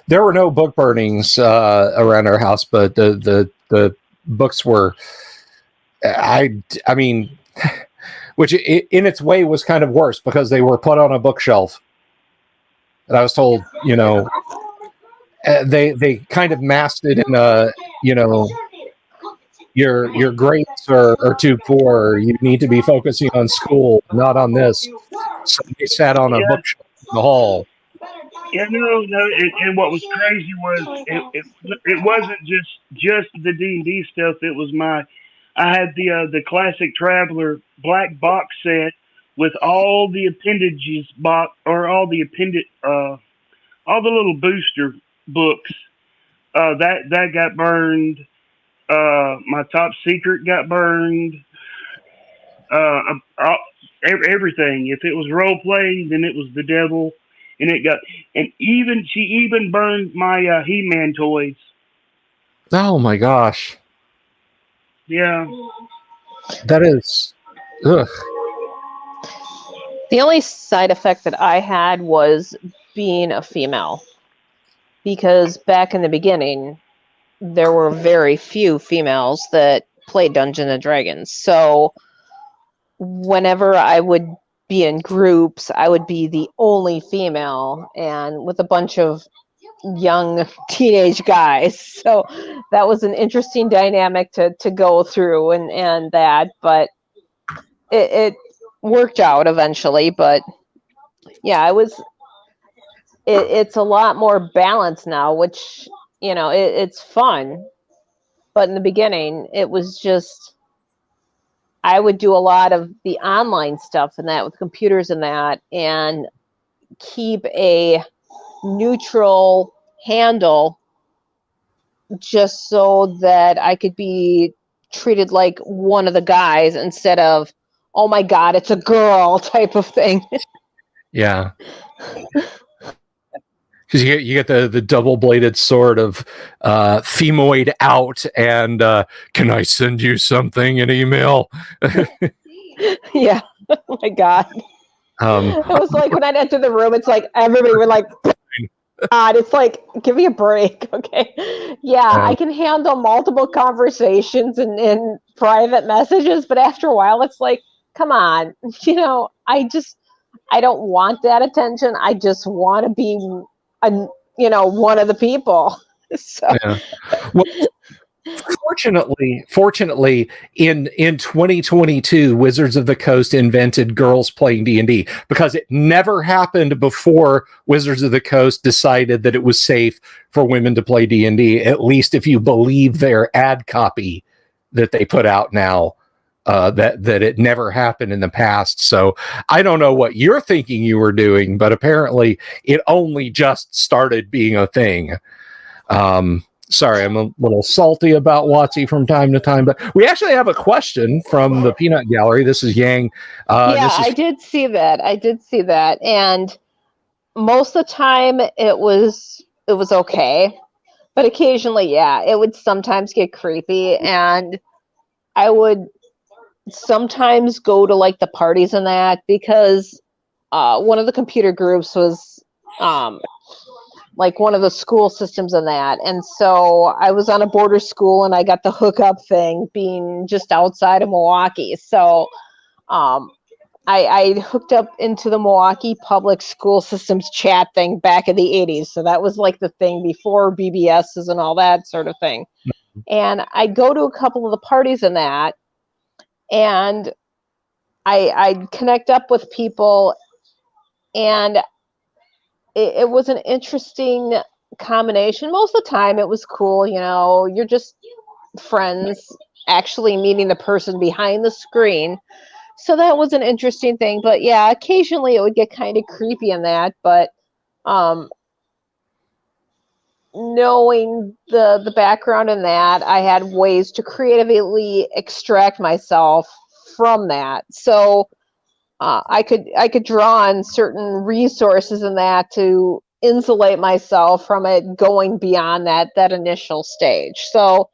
[SPEAKER 1] there were no book burnings around our house, but the books were. I mean, which in its way was kind of worse because they were put on a bookshelf, and I was told, they kind of masked it in a, your grades are too poor. You need to be focusing on school, not on this. So they sat on a bookshelf in the hall.
[SPEAKER 2] Yeah, no. And what was crazy was it wasn't just the D&D stuff. It was I had the classic Traveler black box set with all the appendages all the little booster books. That got burned. My Top Secret got burned. Everything. If it was role playing, then it was the devil, and she even burned my He-Man toys.
[SPEAKER 1] Oh my gosh!
[SPEAKER 2] Yeah,
[SPEAKER 1] that is. Ugh.
[SPEAKER 3] The only side effect that I had was being a female, because back in the beginning, there were very few females that played Dungeons and Dragons. So whenever I would be in groups, I would be the only female and with a bunch of young teenage guys. So that was an interesting dynamic to go through and that, but it worked out eventually. But yeah, it's a lot more balanced now, which, it's fun. But in the beginning, it was just, I would do a lot of the online stuff and that with computers and that, and keep a neutral handle just so that I could be treated like one of the guys instead of, oh my God, it's a girl type of thing.
[SPEAKER 1] Yeah. Because you get the double-bladed sword of femoid out, and can I send you something, an email?
[SPEAKER 3] Yeah. Oh my God. It was like when I'd enter the room, it's like everybody would like, God, it's like, give me a break, okay? Yeah, I can handle multiple conversations and private messages, but after a while, it's like, come on, I don't want that attention. I just want to be one of the people. So.
[SPEAKER 1] Yeah. Well, fortunately, in 2022, Wizards of the Coast invented girls playing D&D, because it never happened before Wizards of the Coast decided that it was safe for women to play D&D, at least if you believe their ad copy that they put out now. That it never happened in the past. So I don't know what you're thinking you were doing, but apparently it only just started being a thing. Sorry, I'm a little salty about WotC from time to time, but we actually have a question from the Peanut Gallery. This is Yang.
[SPEAKER 3] I did see that. And most of the time it was okay, but occasionally, yeah, it would sometimes get creepy, and I would sometimes go to like the parties and that, because one of the computer groups was like one of the school systems in that. And so I was on a border school, and I got the hookup thing being just outside of Milwaukee. So I hooked up into the Milwaukee Public School Systems chat thing back in the 80s. So that was like the thing before BBSs and all that sort of thing. And I'd go to a couple of the parties in that, and I'd connect up with people, and it was an interesting combination. Most of the time it was cool, you're just friends actually meeting the person behind the screen. So that was an interesting thing. But yeah, occasionally it would get kind of creepy in that. But knowing the background in that, I had ways to creatively extract myself from that. So I could draw on certain resources in that to insulate myself from it going beyond that initial stage. So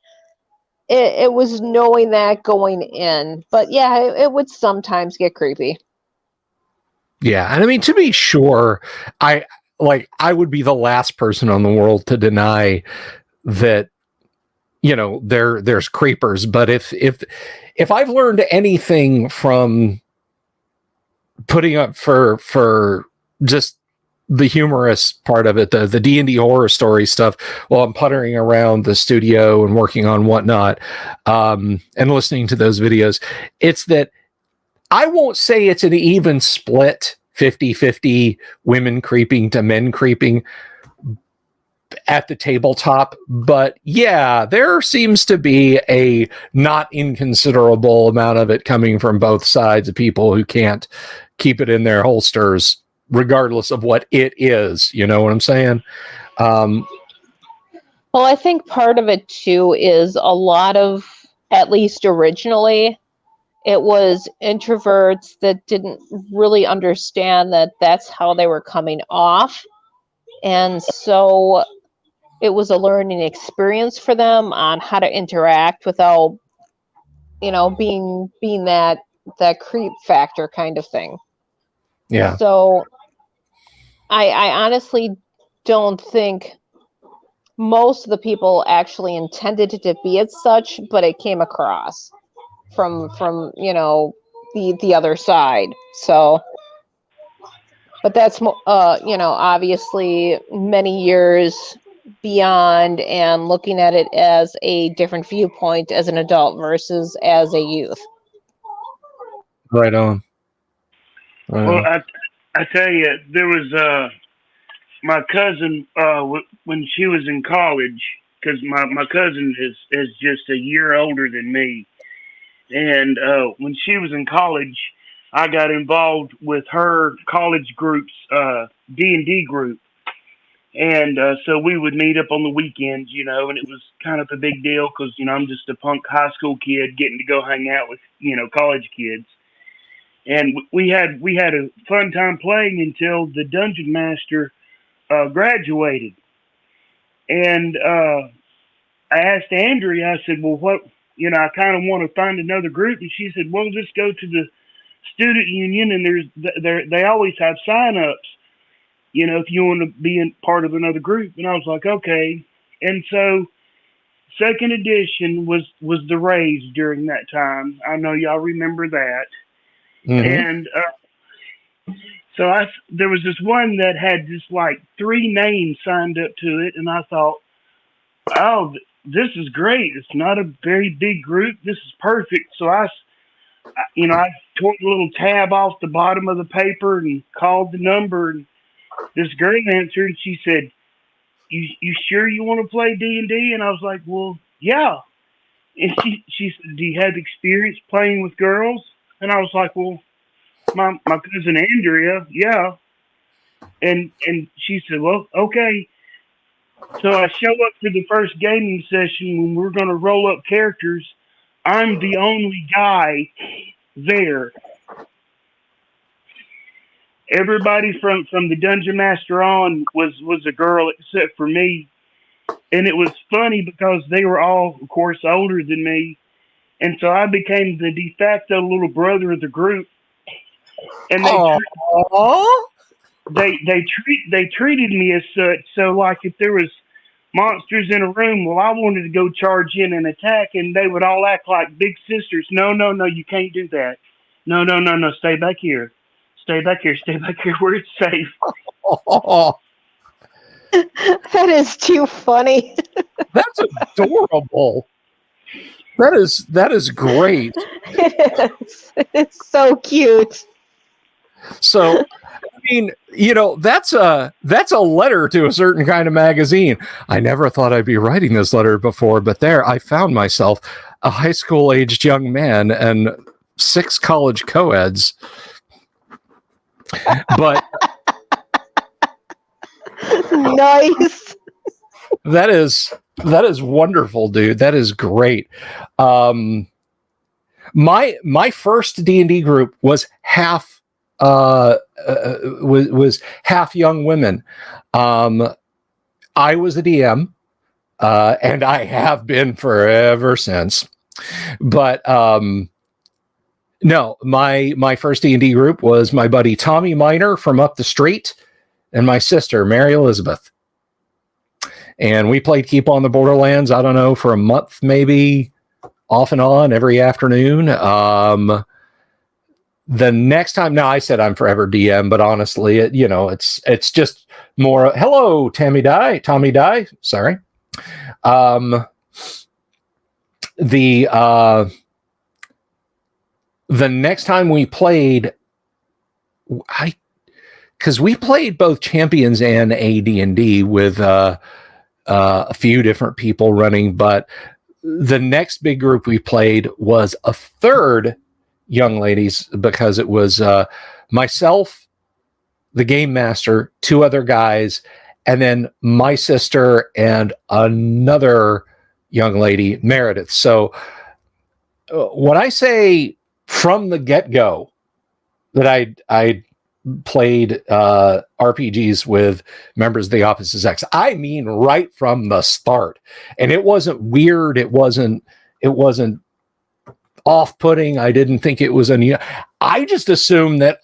[SPEAKER 3] it was knowing that going in. But yeah, it would sometimes get creepy.
[SPEAKER 1] Yeah, and I mean, to be sure, I would be the last person on the world to deny that, there's creepers. But if I've learned anything from putting up for just the humorous part of it, the D&D horror story stuff, while I'm puttering around the studio and working on whatnot, and listening to those videos, it's that I won't say it's an even split 50-50 women creeping to men creeping at the tabletop, but yeah, there seems to be a not inconsiderable amount of it coming from both sides of people who can't keep it in their holsters regardless of what it is. You know what I'm saying?
[SPEAKER 3] Well, I think part of it too is a lot of, at least originally, it was introverts that didn't really understand that that's how they were coming off. And so it was a learning experience for them on how to interact without, being that creep factor kind of thing.
[SPEAKER 1] Yeah.
[SPEAKER 3] So I honestly don't think most of the people actually intended it to be as such, but it came across from the other side. So, but that's obviously many years beyond, and looking at it as a different viewpoint as an adult versus as a youth.
[SPEAKER 1] Right on.
[SPEAKER 2] Well, I tell you, there was my cousin when she was in college, because my cousin is just a year older than me, and when she was in college, I got involved with her college group's D&D group. And so we would meet up on the weekends, and it was kind of a big deal because, I'm just a punk high school kid getting to go hang out with, college kids. And we had a fun time playing until the dungeon master graduated. And I asked Andrea, I said, well, what, I kind of want to find another group. And she said, well, just go to the student union, and they always have sign-ups, if you want to be in part of another group. And I was like, okay. And so second edition was the raise during that time. I know y'all remember that. Mm-hmm. And so there was this one that had just like 3 names signed up to it. And I thought, oh, this is great. It's not a very big group. This is perfect. So I tore a little tab off the bottom of the paper and called the number, and this girl answered, and she said, you sure you want to play D&D? And I was like, well, yeah. And she said, do you have experience playing with girls? And I was like, well, my cousin Andrea, yeah. And she said, well, okay. So I show up to the first gaming session when we're going to roll up characters. I'm the only guy there. Everybody from the dungeon master on was a girl except for me, and it was funny because they were all, of course, older than me, and so I became the de facto little brother of the group. And they treated me as such. So like if there was monsters in a room, well, I wanted to go charge in and attack, and they would all act like big sisters. No, you can't do that. No, stay back here. Stay back here where it's safe.
[SPEAKER 3] That is too funny.
[SPEAKER 1] That's adorable. That is great.
[SPEAKER 3] It is. It's so cute.
[SPEAKER 1] So, I mean, that's a letter to a certain kind of magazine. I never thought I'd be writing this letter before, but there I found myself, a high school aged young man and 6 college co-eds. But
[SPEAKER 3] Nice.
[SPEAKER 1] that is wonderful, dude. That is great. My first D&D group was half was half young women. I was the DM, and I have been forever since. But no, my first D&D group was my buddy Tommy Miner from up the street and my sister Mary Elizabeth. And we played Keep on the Borderlands, I don't know, for a month maybe, off and on every afternoon. The next time, now I said I'm forever DM, but honestly, it's just more, hello, Tommy Die, sorry. The next time we played, because we played both Champions and AD&D with a few different people running, but the next big group we played was a third young ladies, because it was myself, the game master, 2 other guys, and then my sister and another young lady, Meredith. So when I say from the get-go that I played RPGs with members of the opposite sex, I mean right from the start. And it wasn't weird. It wasn't off-putting. I didn't think it was I just assumed that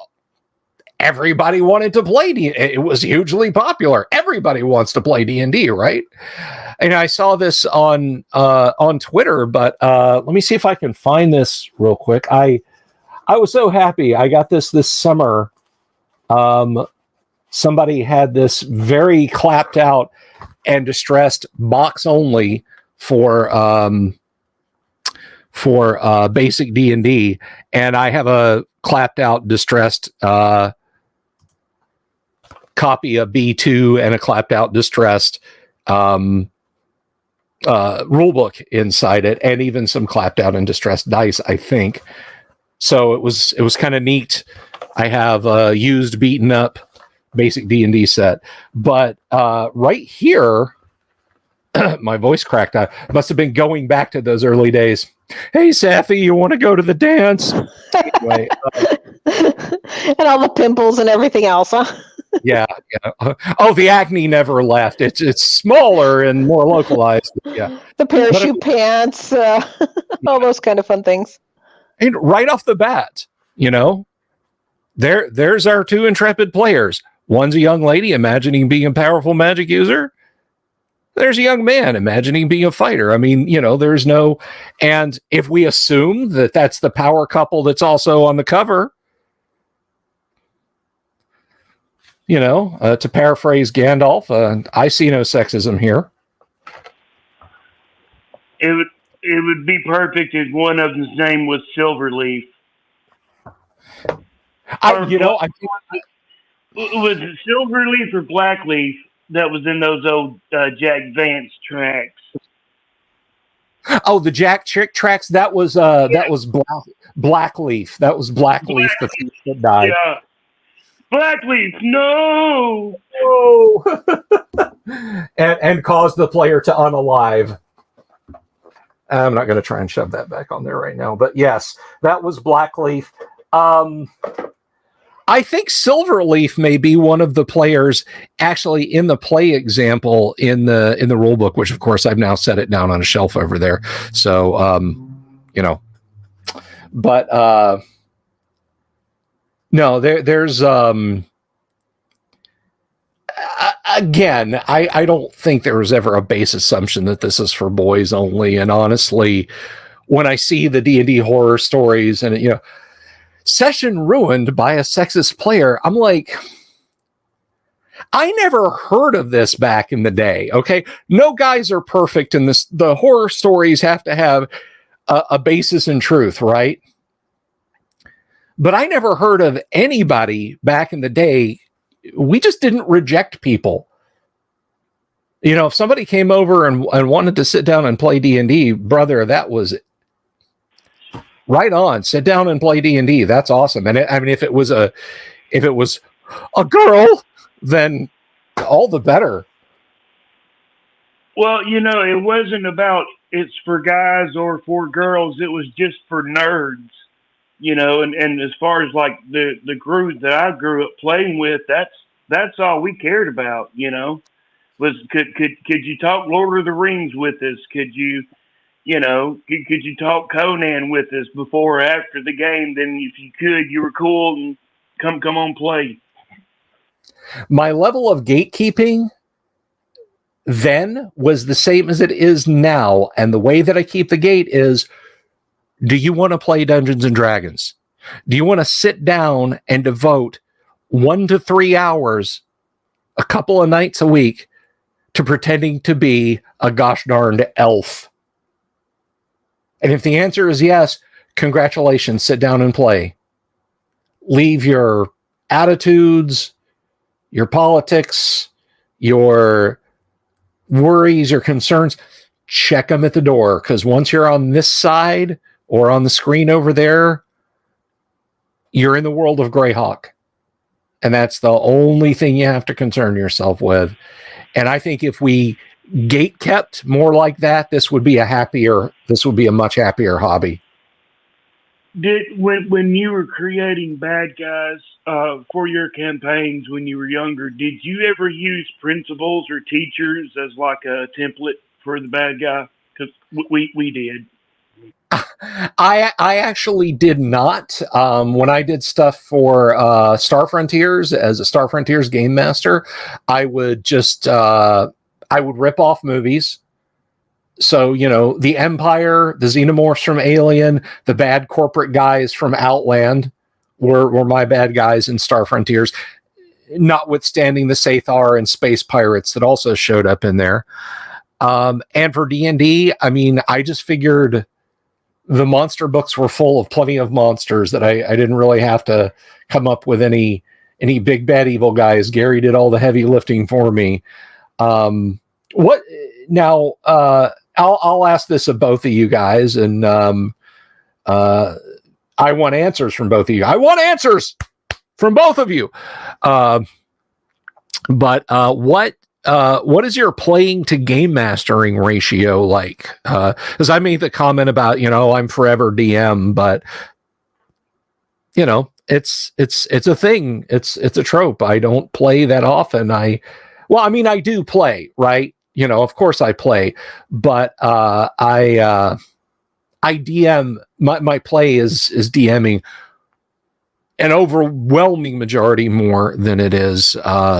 [SPEAKER 1] everybody wanted to play D&D. It was hugely popular. Everybody wants to play D&D, right? And I saw this on Twitter, but let me see if I can find this real quick. I was so happy. I got this summer. Somebody had this very clapped out and distressed box only for basic D&D, and I have a clapped out distressed copy of B2 and a clapped out distressed rule book inside it, and even some clapped out and distressed dice, I think. So it was kind of neat. I have a used, beaten up basic D&D set, but right here, my voice cracked. I must have been going back to those early days. Hey, Safi, you want to go to the dance? Anyway,
[SPEAKER 3] and all the pimples and everything else, huh?
[SPEAKER 1] Yeah. Oh, the acne never left. It's smaller and more localized. Yeah.
[SPEAKER 3] The parachute pants, all those kind of fun things.
[SPEAKER 1] And right off the bat, there's our 2 intrepid players. One's a young lady imagining being a powerful magic user. There's a young man imagining being a fighter. I mean, there's no, and if we assume that that's the power couple that's also on the cover, to paraphrase Gandalf, I see no sexism here.
[SPEAKER 2] It would be perfect if one of them's name was Silverleaf.
[SPEAKER 1] Was
[SPEAKER 2] it Silverleaf or Blackleaf that was in those old Jack Vance tracks?
[SPEAKER 1] Oh, the Jack Chick tracks. That was Blackleaf. That was Blackleaf, the thief that died.
[SPEAKER 2] Yeah. Blackleaf, no!
[SPEAKER 1] Whoa! and cause the player to unalive. I'm not going to try and shove that back on there right now, but yes, that was Blackleaf. I think Silverleaf may be one of the players actually in the play example in the rule book, which of course I've now set it down on a shelf over there. So but no, there's again, I don't think there was ever a base assumption that this is for boys only. And honestly, when I see the D&D horror stories and session ruined by a sexist player, I'm like, I never heard of this back in the day. Okay, no guys are perfect in this. The horror stories have to have a basis in truth, right? But I never heard of anybody back in the day. We just didn't reject people. If somebody came over and wanted to sit down and play D&D, brother, that was right on. Sit down and play D&D. That's awesome. And if it was a girl, then all the better.
[SPEAKER 2] Well, it wasn't about it's for guys or for girls. It was just for nerds, and as far as like the group that I grew up playing with, that's all we cared about, was could you talk Lord of the Rings with us? Could you could you talk Conan with us before or after the game? Then if you could, you were cool and come on play.
[SPEAKER 1] My level of gatekeeping then was the same as it is now. And the way that I keep the gate is, do you want to play Dungeons and Dragons? Do you want to sit down and devote 1 to 3 hours a couple of nights a week to pretending to be a gosh darned elf? And if the answer is yes, congratulations, sit down and play. Leave your attitudes, your politics, your worries or concerns, check them at the door. Because once you're on this side or on the screen over there, you're in the world of Greyhawk. And that's the only thing you have to concern yourself with. And I think if we gate kept more like that, this would be a much happier hobby.
[SPEAKER 2] When you were creating bad guys for your campaigns when you were younger, did you ever use principals or teachers as like a template for the bad guy? Because we did.
[SPEAKER 1] I actually did not. When I did stuff for Star Frontiers as a Star Frontiers game master, I would just I would rip off movies. So, the Empire, the Xenomorphs from Alien, the bad corporate guys from Outland were my bad guys in Star Frontiers, notwithstanding the Sathar and space pirates that also showed up in there. And for D&D, I just figured the monster books were full of plenty of monsters that I didn't really have to come up with any big bad evil guys. Gary did all the heavy lifting for me. What now? I'll ask this of both of you guys, and I want answers from both of you. I want answers from both of you. But what is your playing to game mastering ratio like? Because I made the comment about I'm forever DM, but it's a thing. It's a trope. I don't play that often. I do play, right? Of course I play, but I DM. My play is DMing an overwhelming majority more than it is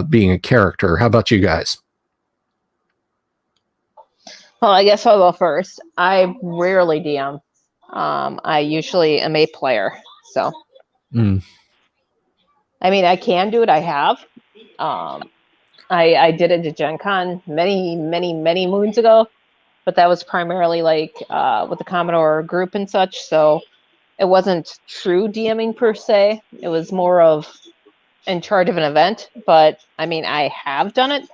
[SPEAKER 1] being a character. How about you guys?
[SPEAKER 3] Well, I guess I'll go first. I rarely DM. I usually am a player. So, I can do it. I have. I did it to Gen Con many, many, many moons ago, but that was primarily like with the Commodore group and such. So it wasn't true DMing per se. It was more of in charge of an event. But I have done it,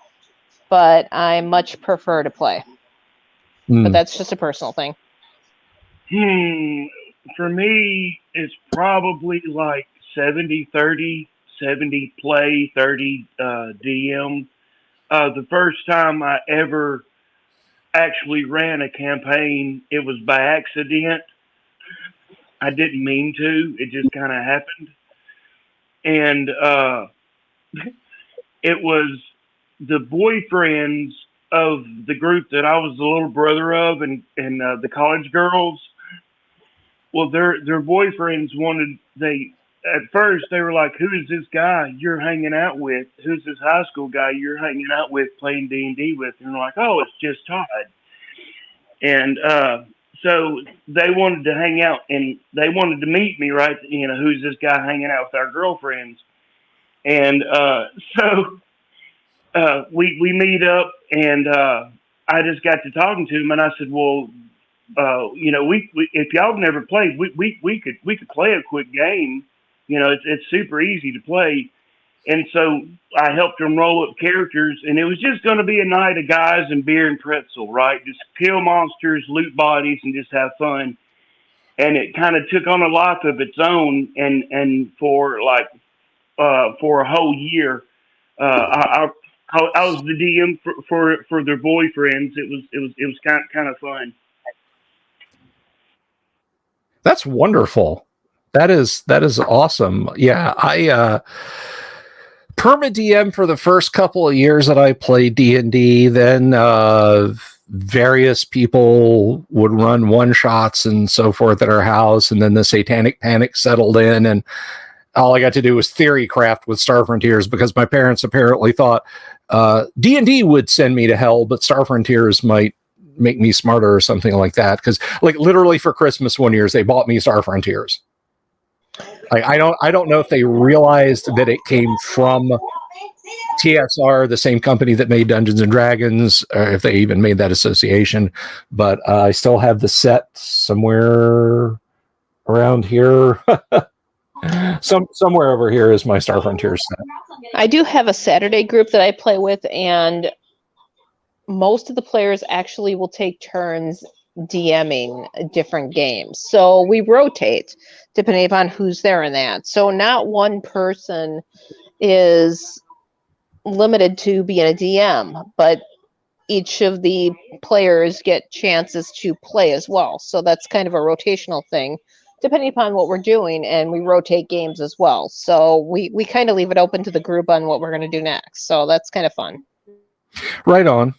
[SPEAKER 3] but I much prefer to play. But that's just a personal thing.
[SPEAKER 2] For me, it's probably like 70-30. 70 play, 30 DM. The first time I ever actually ran a campaign, it was by accident. I didn't mean to. It just kind of happened. And it was the boyfriends of the group that I was the little brother of, and the college girls. Well, their boyfriends at first they were like, "Who is this guy you're hanging out with? Who's this high school guy you're hanging out with, playing D&D with?" And they're like, "Oh, it's just Todd." And so they wanted to hang out, and they wanted to meet me, right? Who's this guy hanging out with our girlfriends? And so we meet up, and I just got to talking to him, and I said, "Well, we if y'all have never played, we could play a quick game. It's super easy to play." And so I helped him roll up characters, and it was just going to be a night of guys and beer and pretzel, right? Just kill monsters, loot bodies, and just have fun. And it kind of took on a life of its own, and for a whole year, I was the DM for their boyfriends. It was kind of fun.
[SPEAKER 1] That's wonderful. That is awesome. Yeah, I perma DM for the first couple of years that I played D&D. Then various people would run one shots and so forth at our house, and then the satanic panic settled in, and all I got to do was theory craft with Star Frontiers because my parents apparently thought D&D would send me to hell, but Star Frontiers might make me smarter or something like that. Because literally for Christmas one year, they bought me Star Frontiers. I don't know if they realized that it came from TSR, the same company that made Dungeons and Dragons, or if they even made that association. But I still have the set somewhere around here. Somewhere over here is my Star Frontiers set.
[SPEAKER 3] I do have a Saturday group that I play with, and most of the players actually will take turns DMing different games. So we rotate depending upon who's there in that. So not one person is limited to being a DM, but each of the players get chances to play as well. So that's kind of a rotational thing, depending upon what we're doing, and we rotate games as well. So we kind of leave it open to the group on what we're going to do next. So that's kind of fun.
[SPEAKER 1] Right on.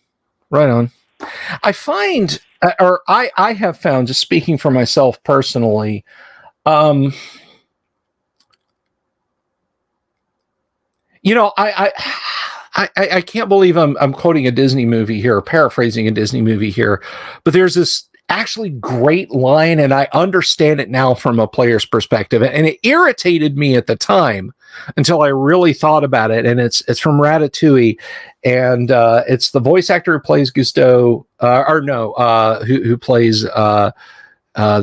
[SPEAKER 1] I find, or I have found, just speaking for myself personally, I can't believe I'm quoting a Disney movie here, or paraphrasing a Disney movie here, but there's this actually great line, and I understand it now from a player's perspective, and it irritated me at the time until I really thought about it. And it's from Ratatouille, and it's the voice actor who plays Gusteau, who plays the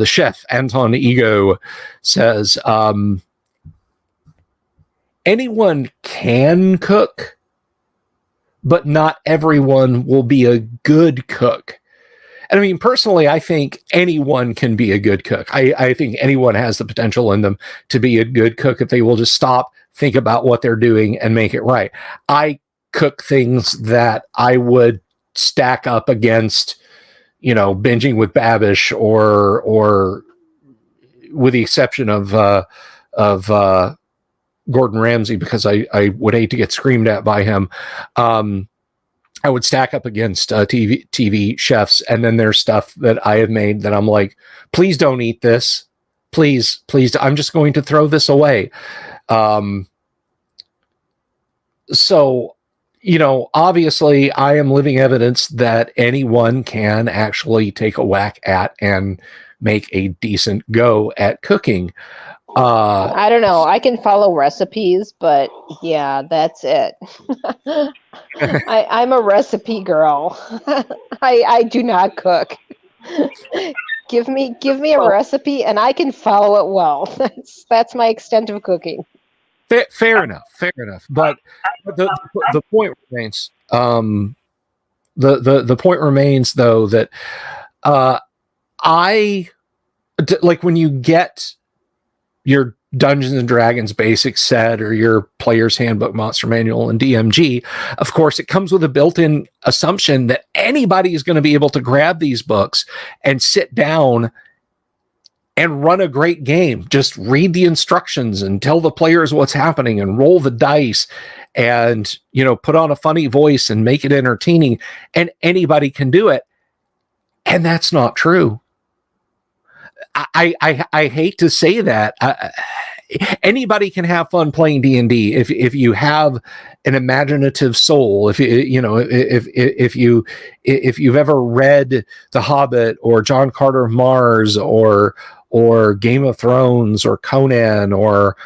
[SPEAKER 1] chef, Anton Ego, says, anyone can cook, but not everyone will be a good cook. And I mean, personally, I think anyone can be a good cook. I think anyone has the potential in them to be a good cook if they will just stop, think about what they're doing, and make it right. I cook things that I would stack up against, binging with Babish, or with the exception of Gordon Ramsay, because I would hate to get screamed at by him. I would stack up against TV chefs, and then there's stuff that I have made that I'm like, please don't eat this. Please, I'm just going to throw this away. So, obviously I am living evidence that anyone can actually take a whack at and make a decent go at cooking.
[SPEAKER 3] I don't know. I can follow recipes, but yeah, that's it. I'm a recipe girl. I do not cook. Give me a recipe and I can follow it well. That's my extent of cooking.
[SPEAKER 1] Fair enough. But the point remains. The point remains, though, that I like when you get your Dungeons and Dragons basic set or your player's handbook, monster manual, and DMG, of course, it comes with a built-in assumption that anybody is going to be able to grab these books and sit down and run a great game. Just read the instructions and tell the players what's happening and roll the dice and, put on a funny voice and make it entertaining, and anybody can do it. And that's not true. I hate to say that. Anybody can have fun playing D&D if you have an imaginative soul. If you've ever read The Hobbit or John Carter of Mars or Game of Thrones or Conan or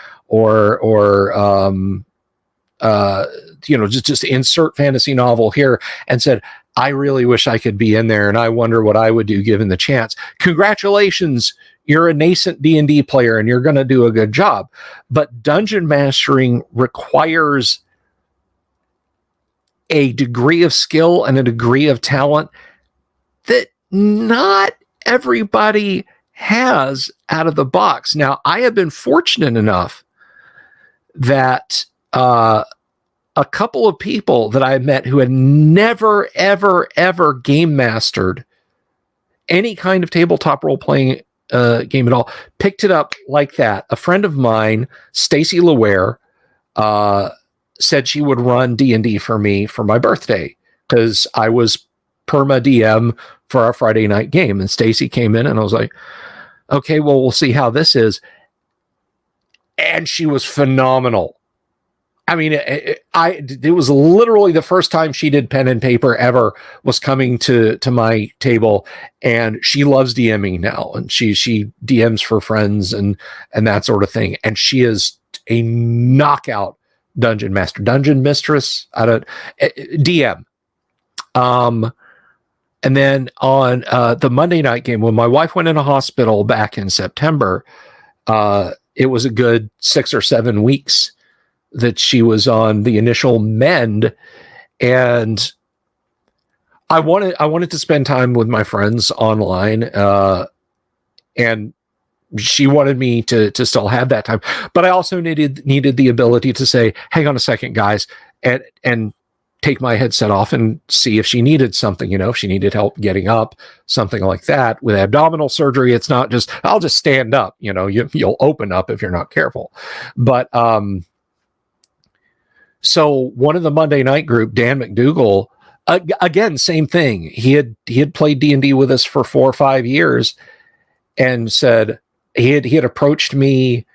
[SPEAKER 1] just insert fantasy novel here and said, I really wish I could be in there and I wonder what I would do given the chance. Congratulations, you're a nascent D&D player and you're going to do a good job. But dungeon mastering requires a degree of skill and a degree of talent that not everybody has out of the box. Now, I have been fortunate enough that a couple of people that I met who had never, ever, ever game mastered any kind of tabletop role-playing game at all picked it up like that. A friend of mine, Stacy Laware, said she would run D&D for me for my birthday because I was perma DM for our Friday night game. And Stacy came in and I was like, okay, well, we'll see how this is. And she was phenomenal. I mean, it was literally the first time she did pen and paper ever was coming to my table, and she loves DMing now, and she DMs for friends and that sort of thing, and she is a knockout dungeon mistress, DM. And then on the Monday night game, when my wife went in a hospital back in September, it was a good 6 or 7 weeks that she was on the initial mend, and I wanted to spend time with my friends online, and she wanted me to still have that time, but I also needed the ability to say, hang on a second, guys, and take my headset off and see if she needed something, if she needed help getting up, something like that. With abdominal surgery, it's not just, I'll just stand up, you'll open up if you're not careful. But, so one of the Monday night group, Dan McDougall, again, same thing. He had played D&D with us for 4 or 5 years, and said he had approached me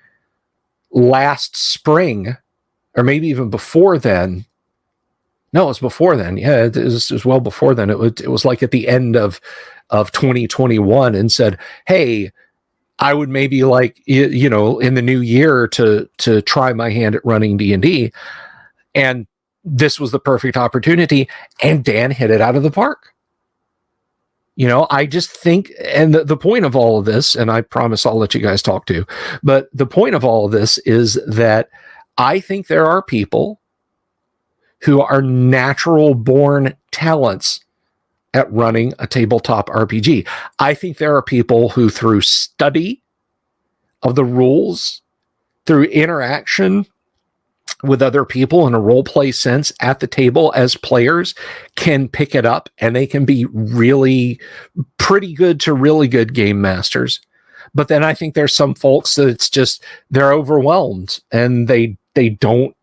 [SPEAKER 1] last spring, or maybe even before then. No, it was before then. Yeah, it was well before then. It was like at the end of 2021, and said, hey, I would maybe like, in the new year to try my hand at running D&D. And this was the perfect opportunity, and Dan hit it out of the park. I just think, and the point of all of this, and I promise I'll let you guys talk too, but the point of all of this is that I think there are people who are natural born talents at running a tabletop RPG. I think there are people who, through study of the rules, through interaction with other people in a role play sense at the table as players, can pick it up, and they can be really pretty good to really good game masters. But then I think there's some folks that it's just, they're overwhelmed and they don't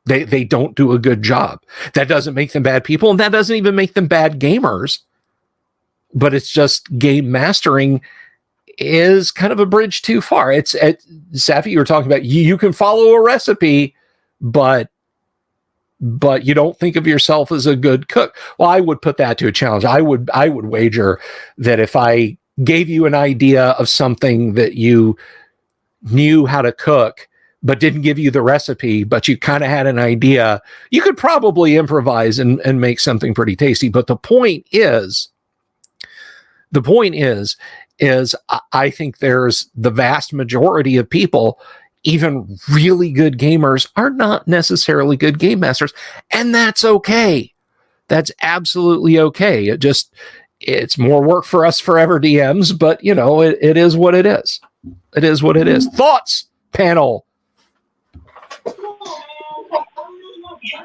[SPEAKER 1] do a good job. That doesn't make them bad people, and that doesn't even make them bad gamers. But it's just game mastering is kind of a bridge too far. It's Safi, you were talking about, you can follow a recipe, but you don't think of yourself as a good cook. Well, I would put that to a challenge. I would wager that if I gave you an idea of something that you knew how to cook, but didn't give you the recipe, but you kind of had an idea, you could probably improvise and make something pretty tasty. But the point is I think there's the vast majority of people, even really good gamers, are not necessarily good game masters. And that's okay. That's absolutely okay. It's more work for us forever DMs, but it is what it is. It is what it is. Thoughts, panel.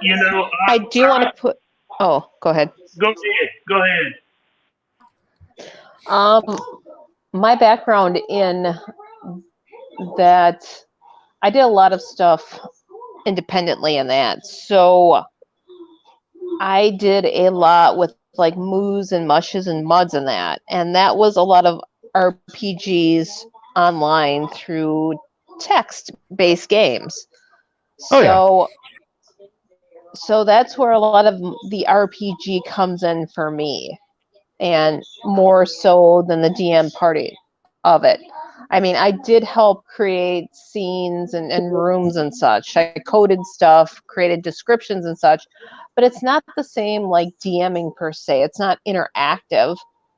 [SPEAKER 2] You know,
[SPEAKER 3] I do want to put. Oh, go ahead.
[SPEAKER 2] Go ahead.
[SPEAKER 3] My background in that, I did a lot of stuff independently in that. So I did a lot with like moos and mushes and muds and that. And that was a lot of RPGs online through text-based games.
[SPEAKER 1] Oh, yeah.
[SPEAKER 3] So that's where a lot of the RPG comes in for me, and more so than the DM party of it. I mean, I did help create scenes and rooms and such. I coded stuff, created descriptions and such, but it's not the same like DMing per se. It's not interactive.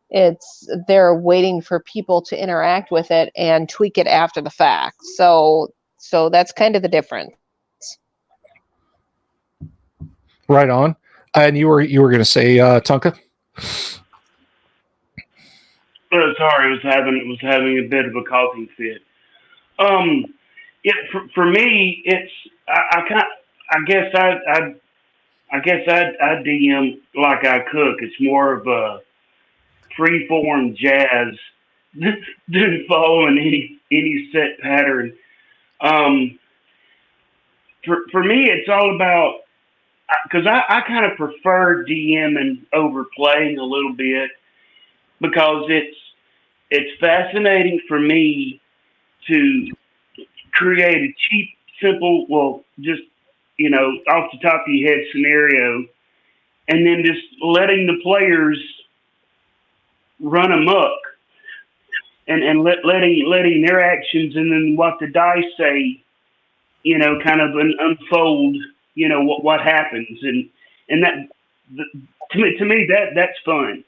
[SPEAKER 3] It's they're waiting for people to interact with it and tweak it after the fact. So that's kind of the difference.
[SPEAKER 1] Right on. And you were going to say, Tonka?
[SPEAKER 2] Sorry, I was having a bit of a coughing fit. For me, it's I guess I DM like I cook. It's more of a free-form jazz than following any set pattern. For me, it's all about, because I kind of prefer DMing over playing a little bit, because it's fascinating for me to create a cheap, simple, well, just, you know, off the top of your head scenario, and then just letting the players run amok and letting their actions and then what the dice say, you know, kind of unfold, you know, what happens. And that, to me, that's fun.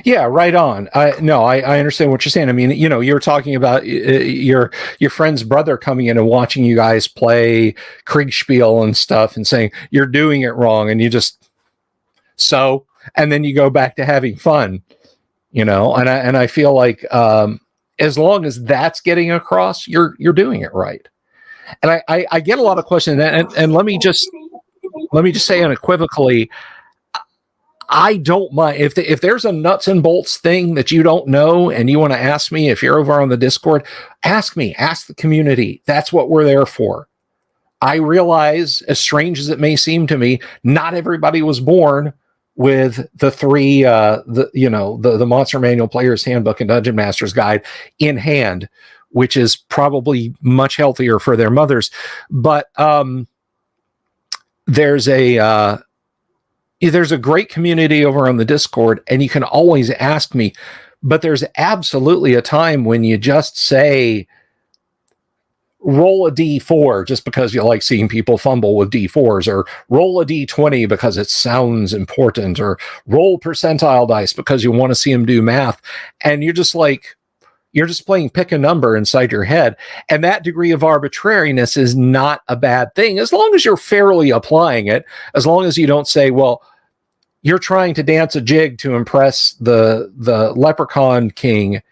[SPEAKER 1] Yeah, right on. I understand what you're saying. I mean, you know, you're talking about your friend's brother coming in and watching you guys play Kriegspiel and stuff and saying you're doing it wrong, and you just and then you go back to having fun, you know. And I feel like as long as that's getting across, you're doing it right. And I get a lot of questions, and let me just say unequivocally, I don't mind if there's a nuts and bolts thing that you don't know and you want to ask me. If you're over on the Discord, ask me, ask the community. That's what we're there for. I realize, as strange as it may seem to me, not everybody was born with the three, the Monster Manual, Player's Handbook, and Dungeon Master's Guide in hand, which is probably much healthier for their mothers. But there's a great community over on the Discord, and you can always ask me. But there's absolutely a time when you just say, roll a D4 just because you like seeing people fumble with D4s, or roll a D20 because it sounds important, or roll percentile dice because you want to see them do math. And you're just playing pick a number inside your head. And that degree of arbitrariness is not a bad thing, as long as you're fairly applying it, as long as you don't say, well, you're trying to dance a jig to impress the leprechaun king,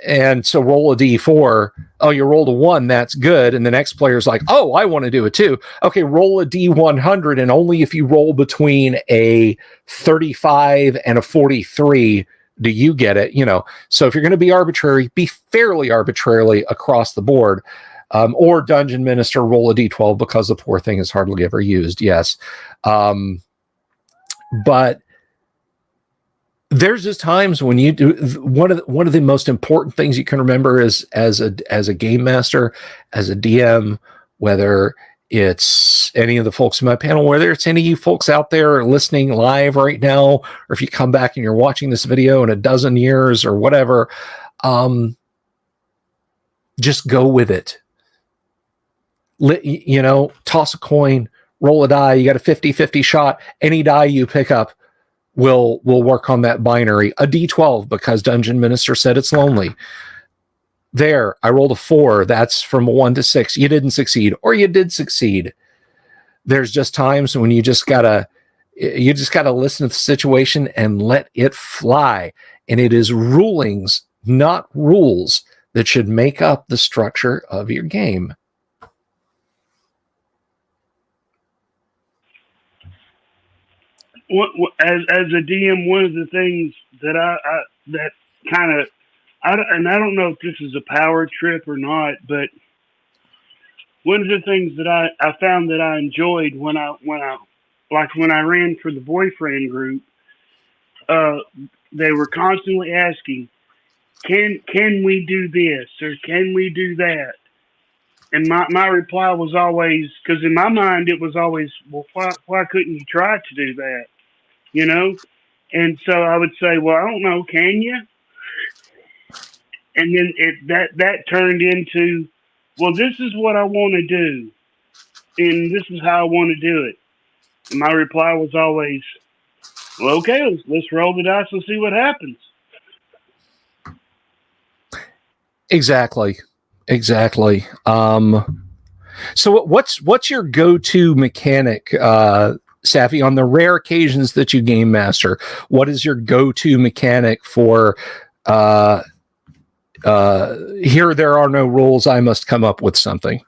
[SPEAKER 1] and so roll a D4. Oh, you rolled a 1, that's good. And the next player's like, oh, I want to do it too. Okay, roll a D100, and only if you roll between a 35 and a 43 do you get it, you know. So if you're going to be arbitrary, be fairly arbitrarily across the board. Or Dungeon Minister, roll a D12 because the poor thing is hardly ever used. Yes. But there's just times when you do one of the most important things you can remember is as a game master, as a DM, whether it's any of the folks in my panel, whether it's any of you folks out there listening live right now, or if you come back and you're watching this video in a dozen years or whatever, just go with it. You know, toss a coin, roll a die. You got a 50-50 shot. Any die you pick up will work on that binary. A D12 because Dungeon Minister said it's lonely. There, I rolled a 4. That's from a 1 to 6. You didn't succeed, or you did succeed. There's just times when you just gotta listen to the situation and let it fly. and it is rulings, not rules, that should make up the structure of your game.
[SPEAKER 2] As a DM, one of the things that that kind of and I don't know if this is a power trip or not, but one of the things that I found that I enjoyed when I ran for the boyfriend group, they were constantly asking, can we do this or can we do that? And my reply was always, because in my mind it was always, well, why couldn't you try to do that? You know? And so I would say, well, I don't know, can you? And then that turned into, well, this is what I want to do, and this is how I want to do it. And my reply was always, well, okay, let's roll the dice and see what happens.
[SPEAKER 1] Exactly. So what's your go-to mechanic, Safi, on the rare occasions that you game master? What is your go-to mechanic for here there are no rules, I must come up with something?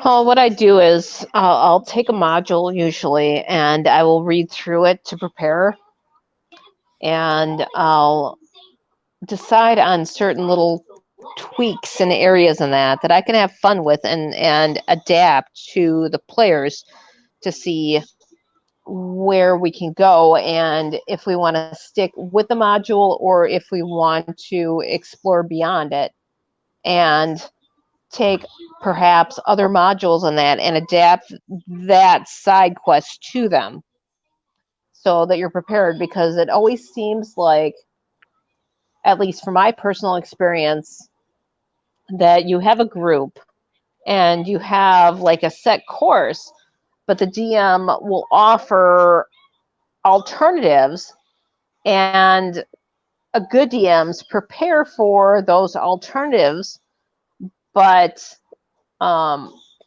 [SPEAKER 3] Well, what I do is I'll take a module usually, and I will read through it to prepare, and I'll decide on certain little tweaks and areas in that I can have fun with and adapt to the players to see where we can go, and if we want to stick with the module or if we want to explore beyond it and take perhaps other modules in that and adapt that side quest to them so that you're prepared, because it always seems like, at least from my personal experience, that you have a group and you have like a set course, but the DM will offer alternatives, and a good DMs prepare for those alternatives, but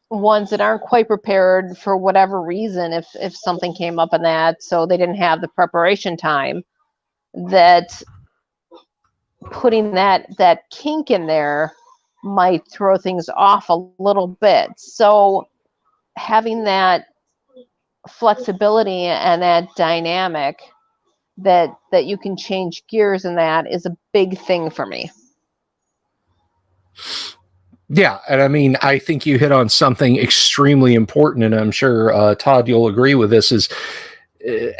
[SPEAKER 3] ones that aren't quite prepared for whatever reason, if something came up in that, so they didn't have the preparation time, that putting that kink in there might throw things off a little bit. So having that flexibility and that dynamic that you can change gears in that is a big thing for me.
[SPEAKER 1] Yeah, and I mean, I think you hit on something extremely important, and I'm sure, Todd, you'll agree with this, is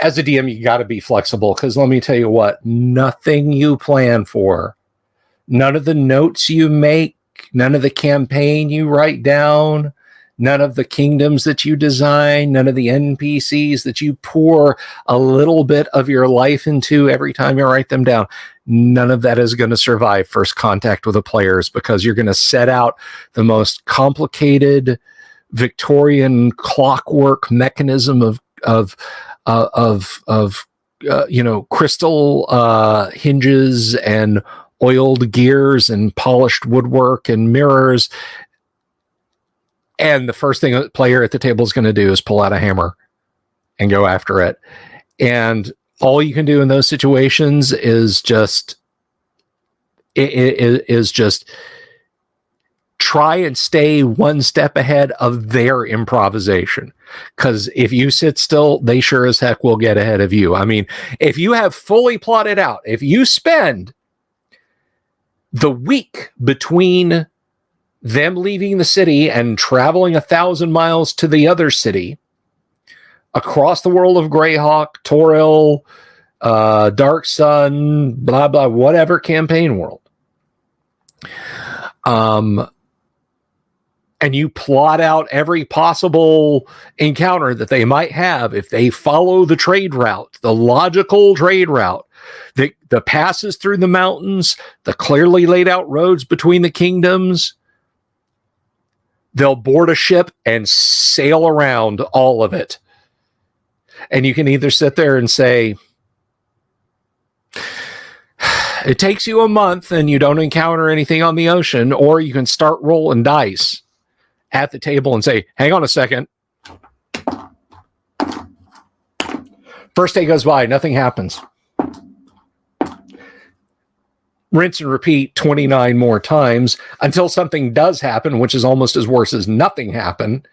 [SPEAKER 1] as a DM, you got to be flexible, because let me tell you what, nothing you plan for, none of the notes you make, none of the campaign you write down, none of the kingdoms that you design, none of the NPCs that you pour a little bit of your life into every time you write them down, none of that is going to survive first contact with the players, because you're going to set out the most complicated Victorian clockwork mechanism of crystal hinges and oiled gears and polished woodwork and mirrors. And the first thing a player at the table is going to do is pull out a hammer and go after it. And all you can do in those situations is just try and stay one step ahead of their improvisation. Because if you sit still, they sure as heck will get ahead of you. I mean, if you have fully plotted out, if you spend the week between them leaving the city and traveling 1,000 miles to the other city across the world of Greyhawk, Toril, Dark Sun, blah, blah, whatever campaign world. And you plot out every possible encounter that they might have if they follow the trade route, the logical trade route, the passes through the mountains, the clearly laid out roads between the kingdoms. They'll board a ship and sail around all of it. And you can either sit there and say, it takes you a month and you don't encounter anything on the ocean, or you can start rolling dice at the table and say, hang on a second. First day goes by, nothing happens. Rinse and repeat 29 more times until something does happen, which is almost as worse as nothing happened,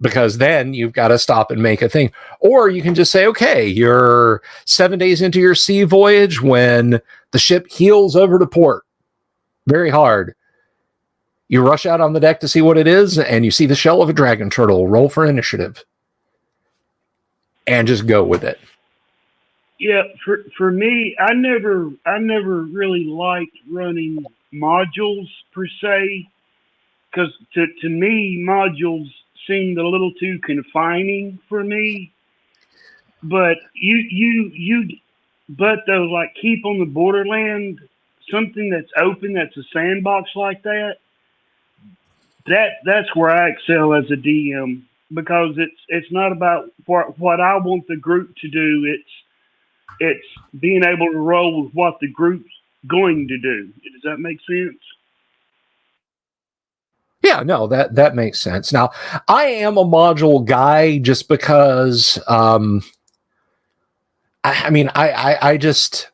[SPEAKER 1] because then you've got to stop and make a thing. Or you can just say, okay, you're 7 days into your sea voyage when the ship heels over to port very hard. You rush out on the deck to see what it is, and you see the shell of a dragon turtle. Roll for initiative. And just go with it.
[SPEAKER 2] Yeah, for me, I never really liked running modules per se, because to me modules seemed a little too confining for me. But but though, like, keep on the borderland, something that's open, that's a sandbox like that. That's where I excel as a DM, because it's not about what I want the group to do. It's being able to roll with what the group's going to do. Does that make sense?
[SPEAKER 1] Yeah, no, that makes sense. Now, I am a module guy just because, I just,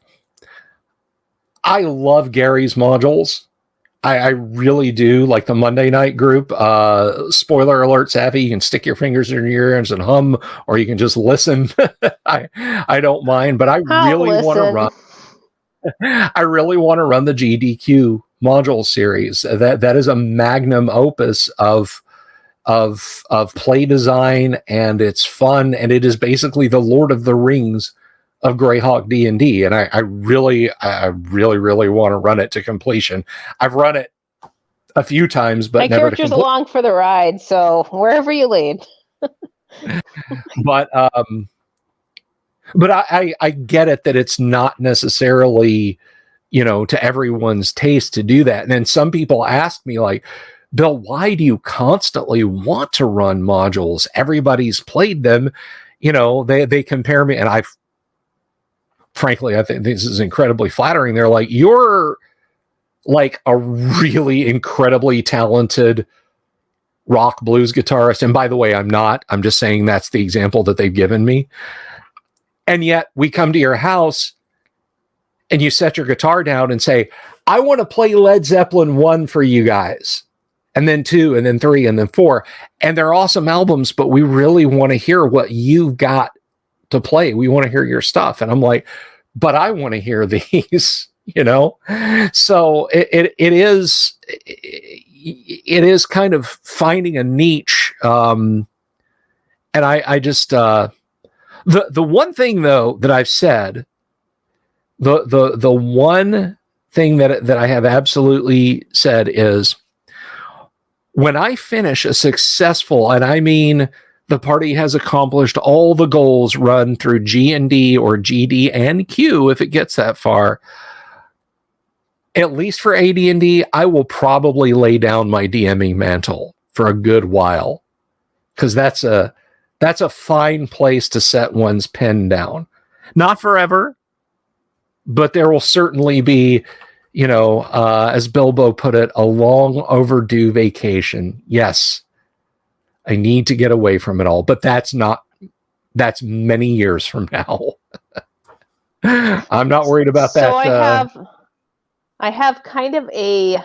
[SPEAKER 1] I love Gary's modules. I really do, like the Monday night group. Spoiler alert, Savvy, you can stick your fingers in your ears and hum, or you can just listen. I don't mind, but I really want to run. I really want to run the GDQ module series. That is a magnum opus of play design, and it's fun, and it is basically the Lord of the Rings of Greyhawk D&D, and I really want to run it to completion. I've run it a few times, but
[SPEAKER 3] my
[SPEAKER 1] never
[SPEAKER 3] character's along for the ride, so wherever you lead.
[SPEAKER 1] But I get it that it's not necessarily, to everyone's taste to do that. And then some people ask me, like, Bill, why do you constantly want to run modules? Everybody's played them. They compare me, and frankly, I think this is incredibly flattering. They're like, you're like a really incredibly talented rock blues guitarist. And by the way, I'm not. I'm just saying that's the example that they've given me. And yet we come to your house and you set your guitar down and say, I want to play Led Zeppelin 1 for you guys, and then 2, and then 3, and then 4. And they're awesome albums, but we really want to hear what you've got to play. We want to hear your stuff. And I'm like, but I want to hear these, So it is kind of finding a niche. And I just, the one thing though that I've said, the one thing that I have absolutely said is, when I finish a successful, and I mean the party has accomplished all the goals run through G&D or GD and Q, if it gets that far, at least for AD&D, I will probably lay down my DMing mantle for a good while, because that's a fine place to set one's pen down. Not forever, but there will certainly be, as Bilbo put it, a long overdue vacation. Yes, I need to get away from it all, but that's many years from now. I'm not worried about that.
[SPEAKER 3] So I have kind of a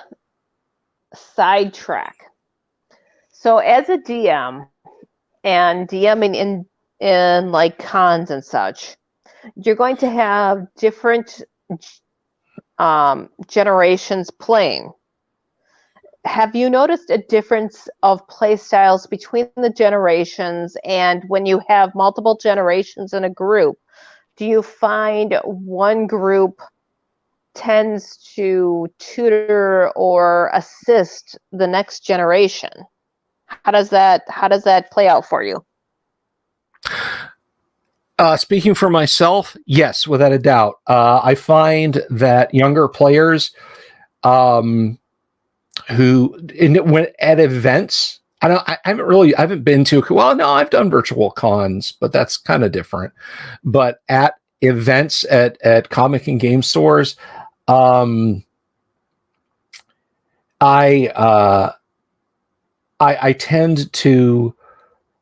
[SPEAKER 3] sidetrack. So as a DM and DMing in like cons and such, you're going to have different generations playing. Have you noticed a difference of play styles between the generations? And when you have multiple generations in a group, do you find one group tends to tutor or assist the next generation? How does that play out for you?
[SPEAKER 1] Speaking for myself, yes, without a doubt. I find that younger players when at events, I haven't been to, well, no, I've done virtual cons, but that's kind of different. But at events at comic and game stores, I tend to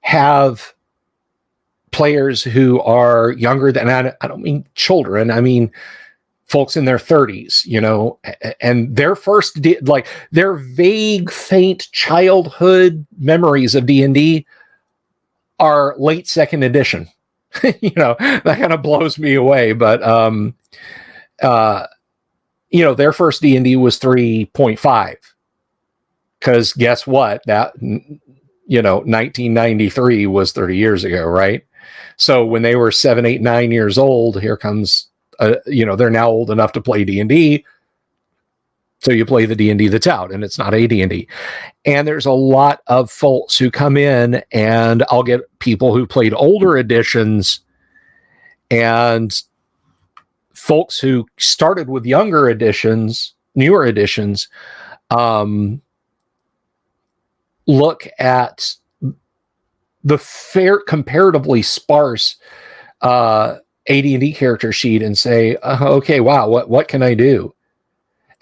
[SPEAKER 1] have players who are younger than, I don't mean children, I mean folks in their 30s, and their first like their vague, faint childhood memories of D&D are late second edition. That kind of blows me away. But their first D&D was 3.5. Because guess what? That 1993 was 30 years ago, right? So when they were 7, 8, 9 years old, here comes they're now old enough to play D&D. So you play the D&D that's out, and it's not AD&D. And there's a lot of folks who come in, and I'll get people who played older editions and folks who started with newer editions, look at the comparatively sparse AD&D character sheet and say, okay, wow, what can I do?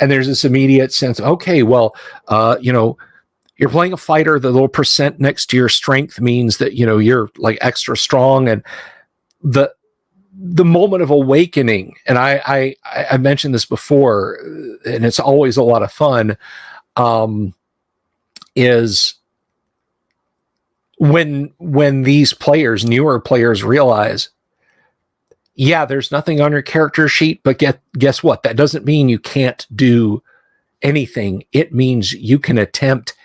[SPEAKER 1] And there's this immediate sense of, okay, well, you're playing a fighter, the little percent next to your strength means that, you're like extra strong. And the moment of awakening, and I mentioned this before, and it's always a lot of fun, is when these newer players realize, yeah, there's nothing on your character sheet, but guess what? That doesn't mean you can't do anything. It means you can attempt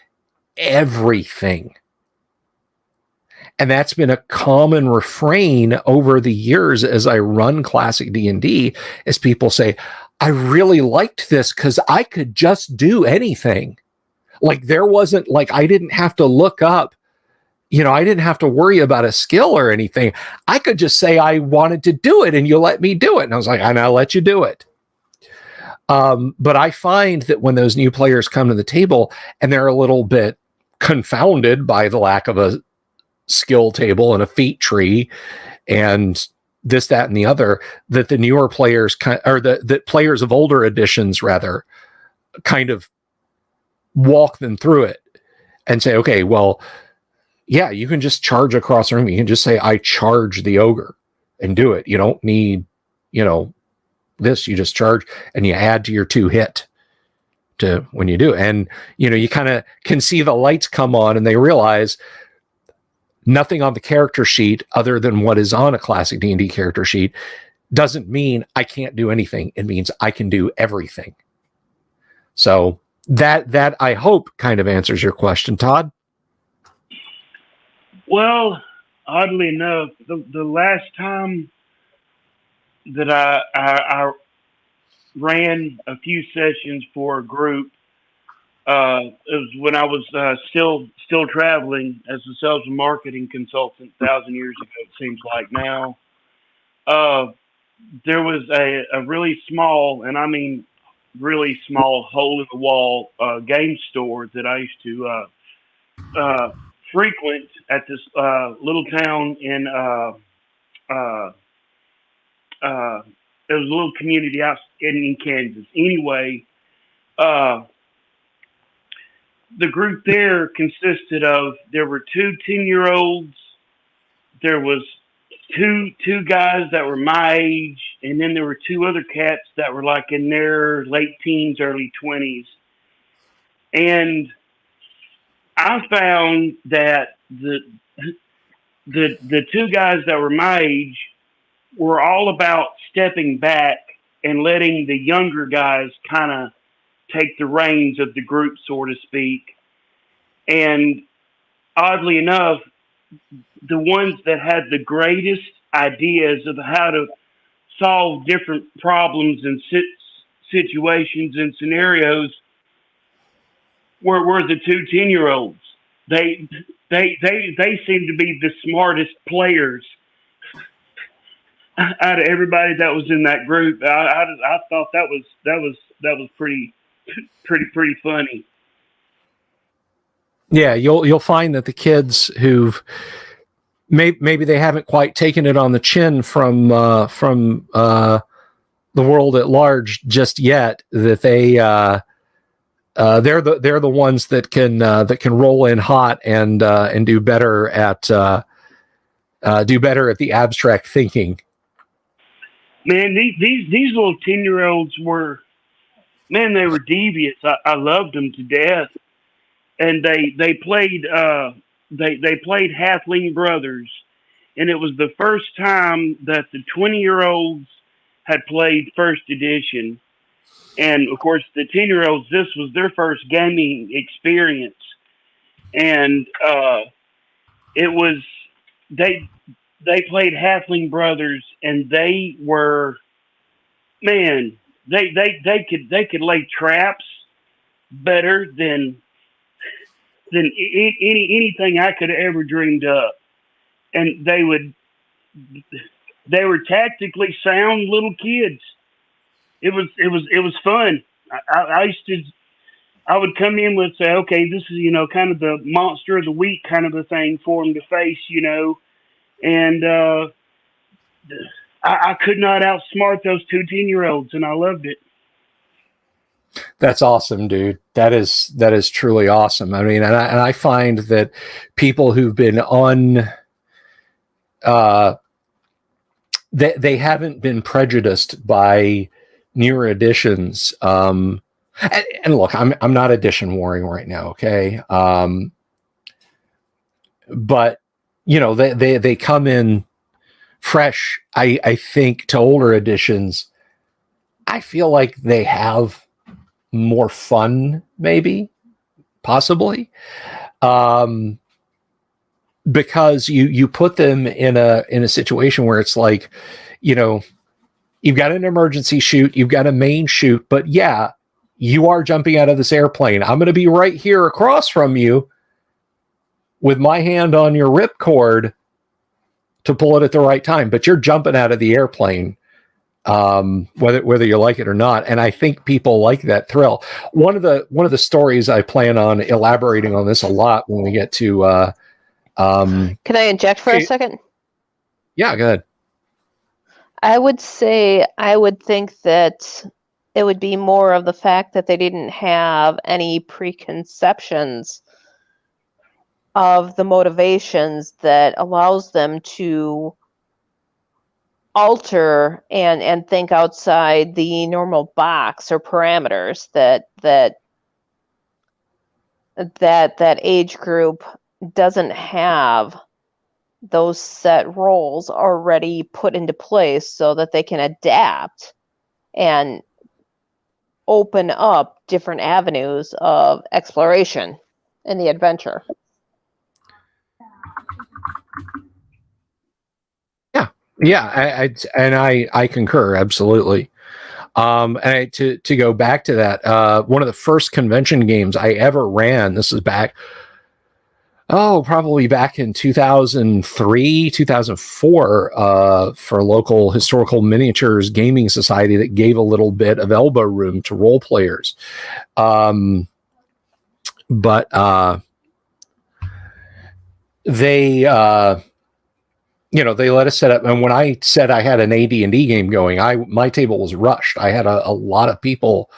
[SPEAKER 1] everything. And that's been a common refrain over the years as I run classic D&D, is people say, I really liked this because I could just do anything. Like there wasn't, like I didn't have to look up, I didn't have to worry about a skill or anything. I could just say I wanted to do it and you let me do it. And I was like, I'll let you do it. But I find that when those new players come to the table and they're a little bit confounded by the lack of a skill table and a feat tree and this, that, and the other, that the newer players the players of older editions rather kind of walk them through it and say, okay, well, yeah, you can just charge across the room. You can just say, I charge the ogre and do it. You don't need, this, you just charge and you add to your 2 hit to when you do. And, you kind of can see the lights come on and they realize nothing on the character sheet other than what is on a classic D&D character sheet doesn't mean I can't do anything. It means I can do everything. So that I hope kind of answers your question, Todd.
[SPEAKER 2] Well, oddly enough, the last time that I ran a few sessions for a group, it was when I was still traveling as a sales and marketing consultant 1,000 years ago, it seems like now. There was a really small, and I mean really small, hole-in-the-wall game store that I used to frequent at this little town in it was a little community out in Kansas. Anyway, the group there consisted of, there were 2 10-year-olds, there was two guys that were my age, and then there were 2 other cats that were like in their late teens, early 20s. And I found that the 2 guys that were my age were all about stepping back and letting the younger guys kind of take the reins of the group, so to speak. And oddly enough, the ones that had the greatest ideas of how to solve different problems and situations and scenarios were the 2 10-year-olds. They seemed to be the smartest players out of everybody that was in that group. I thought that was pretty funny.
[SPEAKER 1] Yeah, you'll find that the kids who've maybe they haven't quite taken it on the chin from the world at large just yet, that they're the ones that can roll in hot and do better at do better at the abstract thinking.
[SPEAKER 2] Man, these little 10-year-olds were, man, they were devious. I loved them to death, and they played Halfling Brothers, and it was the first time that the 20-year-olds had played first edition, and of course the 10-year-olds, this was their first gaming experience, and it was they played Halfling Brothers, and they were, man, they could lay traps better than anything I could have ever dreamed up, and they were tactically sound little kids. It was fun. I would come in with, say, okay, this is, kind of the monster of the week kind of a thing for them to face, and I could not outsmart those 2 10-year-olds, and I loved it.
[SPEAKER 1] That's awesome, dude. That is truly awesome. I mean, and I find that people who've been they haven't been prejudiced by newer editions. And look, I'm not edition warring right now, okay? But they come in fresh. I think to older editions, I feel like they have more fun, maybe, possibly, because you put them in a situation where it's like, you've got an emergency shoot, you've got a main shoot, but yeah, you are jumping out of this airplane. I'm going to be right here across from you with my hand on your ripcord to pull it at the right time, but you're jumping out of the airplane, whether you like it or not. And I think people like that thrill. One of the stories, I plan on elaborating on this a lot when we get to
[SPEAKER 3] Can I inject for a second?
[SPEAKER 1] Yeah, go ahead.
[SPEAKER 3] I would say I would think that it would be more of the fact that they didn't have any preconceptions of the motivations that allows them to alter and think outside the normal box or parameters that age group doesn't have those set roles already put into place so that they can adapt and open up different avenues of exploration in the adventure.
[SPEAKER 1] Yeah, I concur, absolutely. And to go back to that, one of the first convention games I ever ran, this is back, probably back in 2003, 2004, for a local historical miniatures gaming society that gave a little bit of elbow room to role players. But they let us set up, and when I said I had an AD&D game going, my table was rushed. I had a lot of people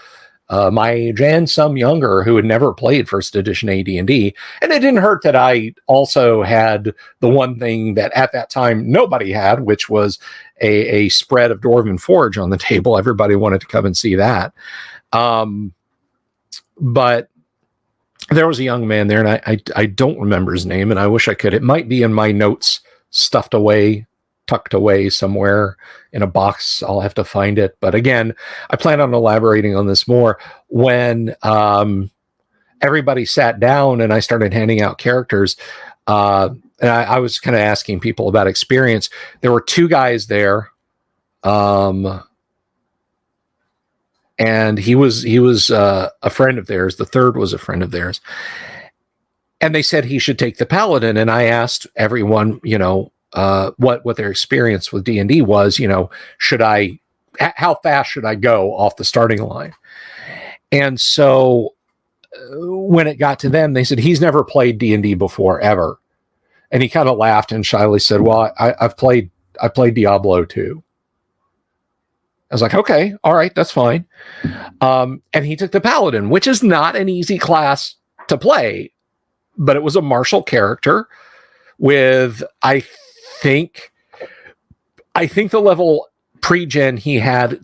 [SPEAKER 1] my age and some younger who had never played first edition AD&D, and it didn't hurt that I also had the one thing that at that time nobody had, which was a spread of Dwarven Forge on the table. Everybody wanted to come and see that. But there was a young man there, and I don't remember his name, and I wish I could. It might be in my notes, tucked away somewhere in a box. I'll have to find it. But again, I plan on elaborating on this more when everybody sat down and I started handing out characters. And I was kind of asking people about experience. There were 2 guys there. And he was a friend of theirs. The third was a friend of theirs. And they said he should take the Paladin. And I asked everyone, what their experience with D&D was, how fast should I go off the starting line? And so when it got to them, they said, he's never played D&D before, ever. And he kind of laughed and shyly said, well, I played Diablo 2. I was like, okay, all right, that's fine. And he took the Paladin, which is not an easy class to play, but it was a martial character with, I think the level pre-gen he had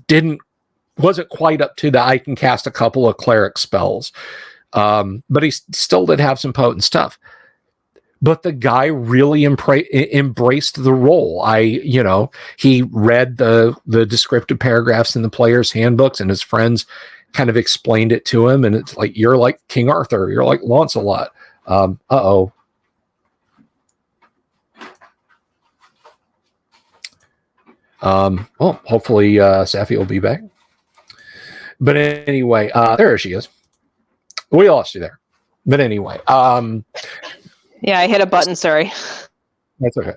[SPEAKER 1] wasn't quite up to the I can cast a couple of cleric spells. But he still did have some potent stuff. But the guy really embraced the role. He read the descriptive paragraphs in the players' handbooks, and his friends kind of explained it to him. And it's like, you're like King Arthur, you're like Lancelot. Well, hopefully Safi will be back. But anyway, there she is. We lost you there. But anyway,
[SPEAKER 3] yeah, I hit a button. Sorry.
[SPEAKER 1] That's okay.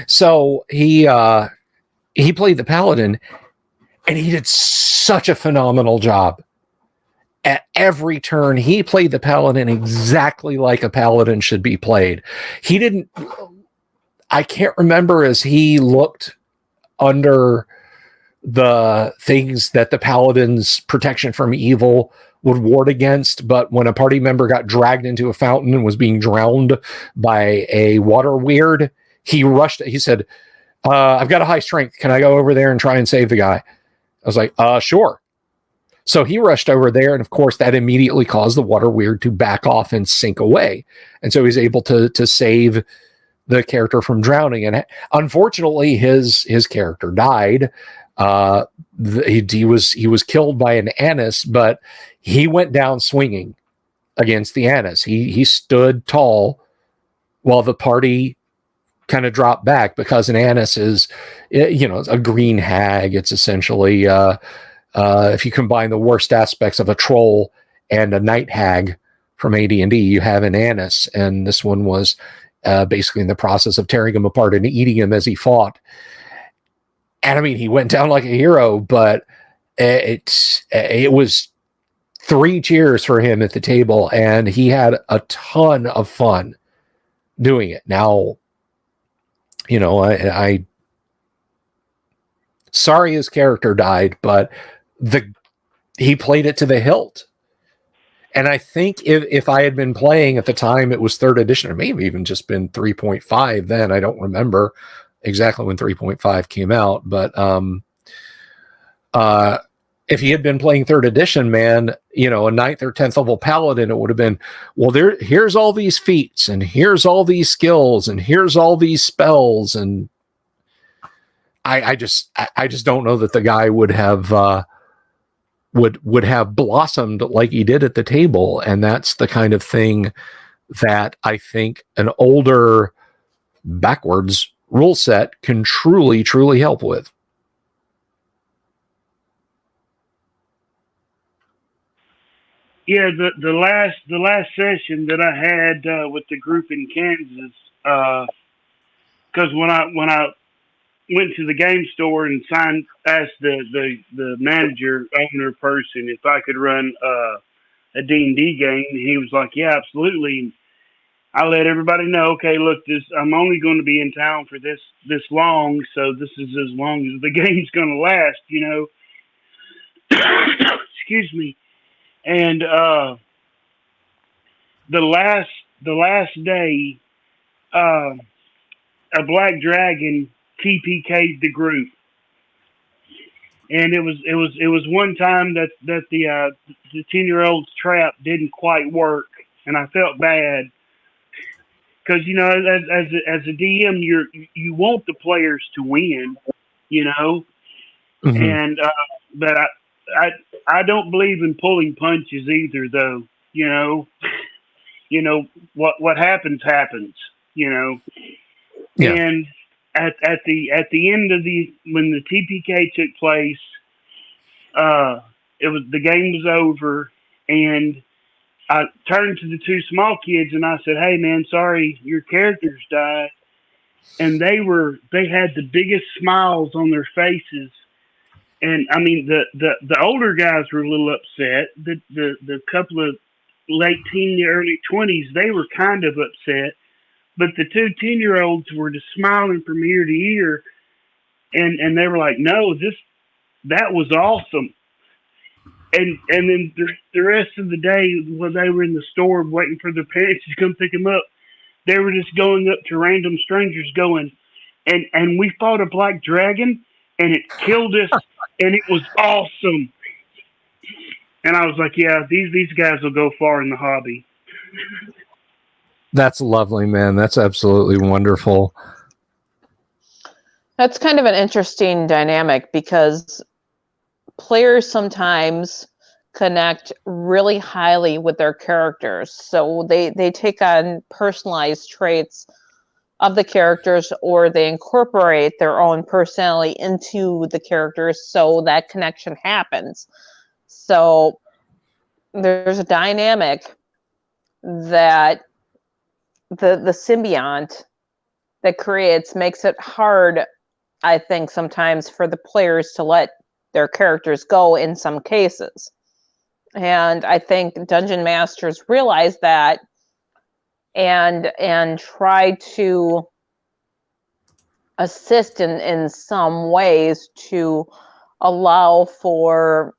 [SPEAKER 1] So he played the paladin, and he did such a phenomenal job. At every turn, he played the paladin exactly like a paladin should be played. I can't remember as he looked under the things that the paladin's protection from evil would ward against, but when a party member got dragged into a fountain and was being drowned by a water weird, he said, I've got a high strength. Can I go over there and try and save the guy? I was like, sure. So he rushed over there, and of course that immediately caused the water weird to back off and sink away. And so he's able to save the character from drowning. And unfortunately, his character died. He was killed by an anise, but he went down swinging against the anise. He stood tall while the party kind of dropped back, because an anise is, a green hag. It's essentially, if you combine the worst aspects of a troll and a night hag from AD&D, you have an anise, and this one was basically in the process of tearing him apart and eating him as he fought. And I mean, he went down like a hero, but it was 3 cheers for him at the table, and he had a ton of fun doing it. Now, I sorry his character died, but he played it to the hilt. And I think if I had been playing at the time, it was 3rd edition, or maybe even just been 3.5 then. I don't remember exactly when 3.5 came out, but if he had been playing 3rd edition, man, a 9th or 10th level paladin, it would have been, well, here's all these feats, and here's all these skills, and here's all these spells, and I just don't know that the guy would have blossomed like he did at the table. And that's the kind of thing that I think an older backwards rule set can truly help with.
[SPEAKER 2] Yeah, the last session that I had with the group in Kansas, because when I went to the game store and asked the manager owner person if I could run a D&D game, and he was like, yeah, absolutely. And I let everybody know, okay, look, I'm only going to be in town for this long, so this is as long as the game's going to last, Excuse me. And the last day, a black dragon TPK'd the group, and it was one time that the 10-year-old's trap didn't quite work, and I felt bad. Because as a DM, you want the players to win,
[SPEAKER 1] Mm-hmm.
[SPEAKER 2] and but I don't believe in pulling punches either, though. What happens, Yeah. And at the end of when the TPK took place, the game was over, and I turned to the 2 small kids and I said, "Hey man, sorry, your characters died." And they had the biggest smiles on their faces. And I mean, the older guys were a little upset. The couple of late teen, early 20s, they were kind of upset. But the 2 10-year-olds were just smiling from ear to ear. And they were like, no, that was awesome. And then the rest of the day, when they were in the store waiting for their parents to come pick them up, they were just going up to random strangers going, and we fought a black dragon, and it killed us, and it was awesome. And I was like, yeah, these guys will go far in the hobby.
[SPEAKER 1] That's lovely, man. That's absolutely wonderful.
[SPEAKER 3] That's kind of an interesting dynamic because players sometimes connect really highly with their characters. So they take on personalized traits of the characters, or they incorporate their own personality into the characters so that connection happens. So there's a dynamic that the symbiont that creates makes it hard, I think, sometimes for the players to let their characters go in some cases. And I think dungeon masters realize that and try to assist in some ways to allow for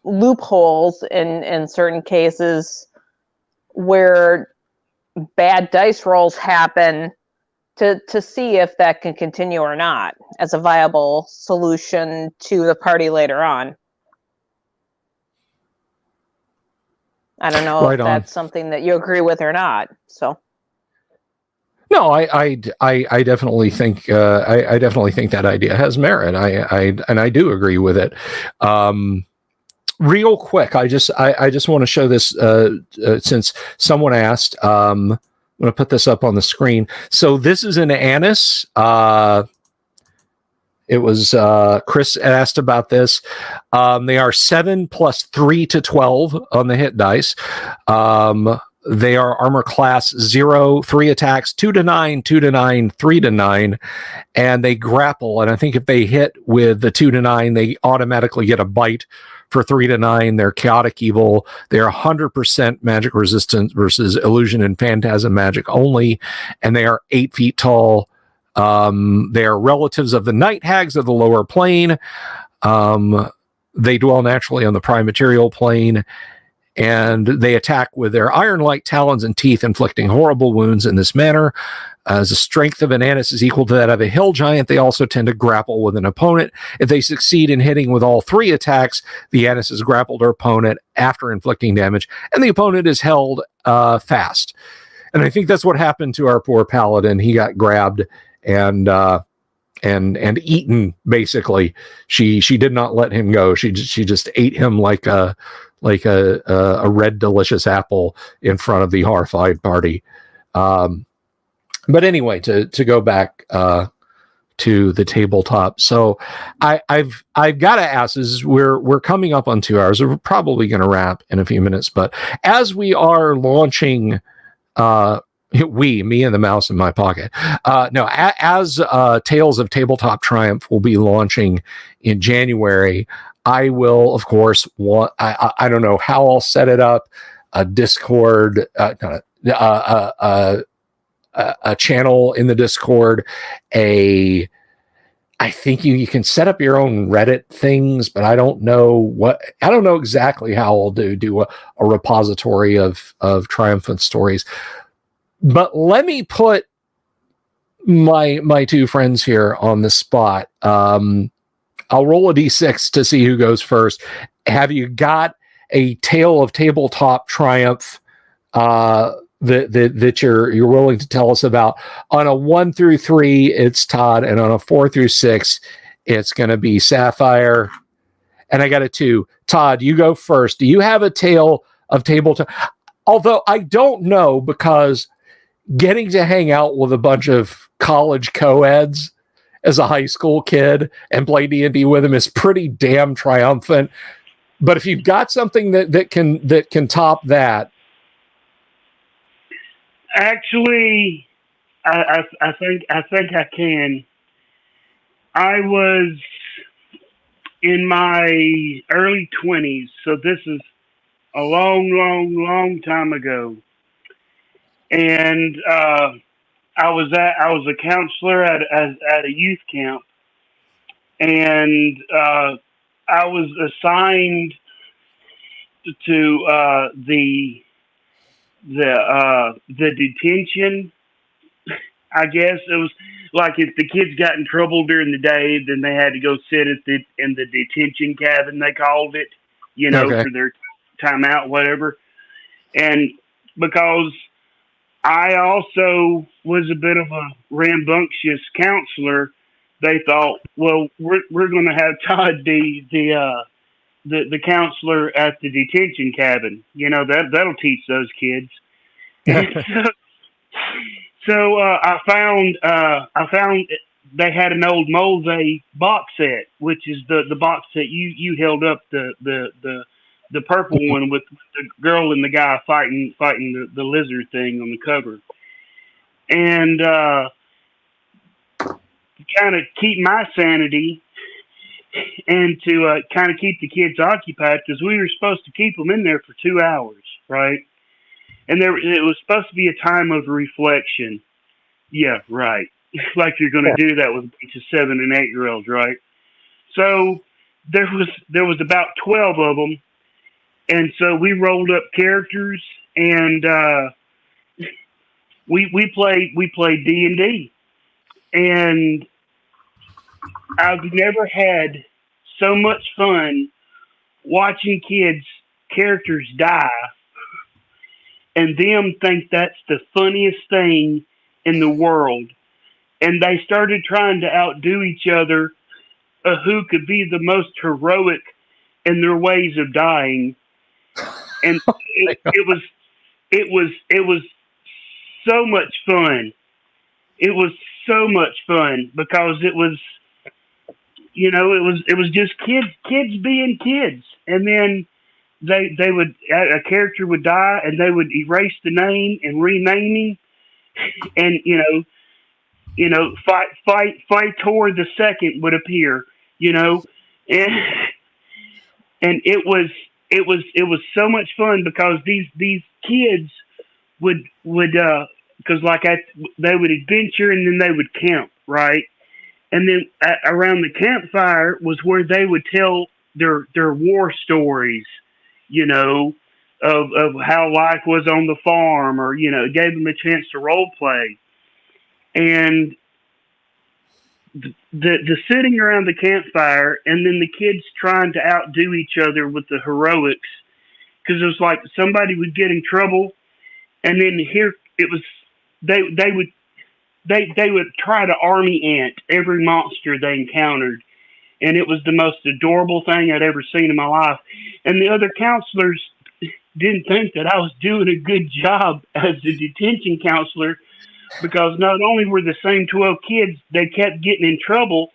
[SPEAKER 3] loopholes in certain cases where bad dice rolls happen to see if that can continue or not as a viable solution to the party later on. I don't know if that's something that you agree with or not. So,
[SPEAKER 1] no, I definitely think I definitely think that idea has merit. I do agree with it. Real quick, I just want to show this since someone asked. I'm going to put this up on the screen. So this is an Annis. It was Chris asked about this. They are 7 plus 3 to 12 on the hit dice. They are armor class 0, 3 attacks, 2 to 9, 2 to 9, 3 to 9, and they grapple. And I think if they hit with the 2 to 9, they automatically get a bite for 3 to 9. They're chaotic evil. They're 100% magic resistant versus illusion and phantasm magic only, and they are 8 feet tall. They are relatives of the night hags of the lower plane. They dwell naturally on the prime material plane, and they attack with their iron-like talons and teeth, inflicting horrible wounds in this manner. As the strength of an Annis is equal to that of a hill giant, they also tend to grapple with an opponent. If they succeed in hitting with all 3 attacks, the Annis has grappled their opponent after inflicting damage, and the opponent is held fast. And I think that's what happened to our poor paladin. He got grabbed and eaten. Basically, she did not let him go. She just ate him like a red delicious apple in front of the horrified party. But anyway, to go back to the tabletop. So I've got to ask, is we're coming up on 2 hours. We're probably going to wrap in a few minutes, but as we are launching, me and the mouse in my pocket. As Tales of Tabletop Triumph will be launching in January, I will, of course, I don't know how I'll set it up, a Discord, a channel in the Discord, I think you can set up your own Reddit things, but I don't know exactly how I'll do a repository of triumphant stories. But let me put my 2 friends here on the spot. I'll roll a d6 to see who goes first. Have you got a Tale of Tabletop Triumph that you're willing to tell us about? On a 1 through 3, it's Todd, and on a 4 through 6, it's going to be Sapphire. And I got a 2. Todd, you go first. Do you have a Tale of Tabletop? Although I don't know, because getting to hang out with a bunch of college co-eds as a high school kid and play D&D with them is pretty damn triumphant. But if you've got something that can top that.
[SPEAKER 2] Actually, I think I can. I was in my early 20s, so this is a long time ago. And I was a counselor at a youth camp, and I was assigned to the detention. I guess it was like if the kids got in trouble during the day, then they had to go sit in the detention cabin, they called it,
[SPEAKER 1] Okay.
[SPEAKER 2] for their timeout, whatever. And because I also was a bit of a rambunctious counselor, they thought, well, we're going to have Todd be the counselor at the detention cabin. That'll teach those kids. So I found they had an old Mosey box set, which is the box set you held up, the purple one with the girl and the guy fighting the lizard thing on the cover, and kind of keep my sanity and to kind of keep the kids occupied, because we were supposed to keep them in there for 2 hours, right? And it was supposed to be a time of reflection. Yeah, right. Like you're going to do that with a bunch of 7 and 8 year olds, right? So there was about 12 of them, and so we rolled up characters, and we played D&D, and I've never had so much fun watching kids' characters die and them think that's the funniest thing in the world. And they started trying to outdo each other, who could be the most heroic in their ways of dying. And it was so much fun. It was so much fun because it was just kids being kids. And then they would, a character would die and they would erase the name and rename him, and fight toward the second would appear, and it was so much fun because these kids would because they would adventure and then they would camp, right? And then around the campfire was where they would tell their war stories, of how life was on the farm, or, it gave them a chance to role play. And the sitting around the campfire and then the kids trying to outdo each other with the heroics, because it was like somebody would get in trouble, and then here it was, they would try to army ant every monster they encountered. And it was the most adorable thing I'd ever seen in my life. And the other counselors didn't think that I was doing a good job as a detention counselor, because not only were the same 12 kids, they kept getting in trouble,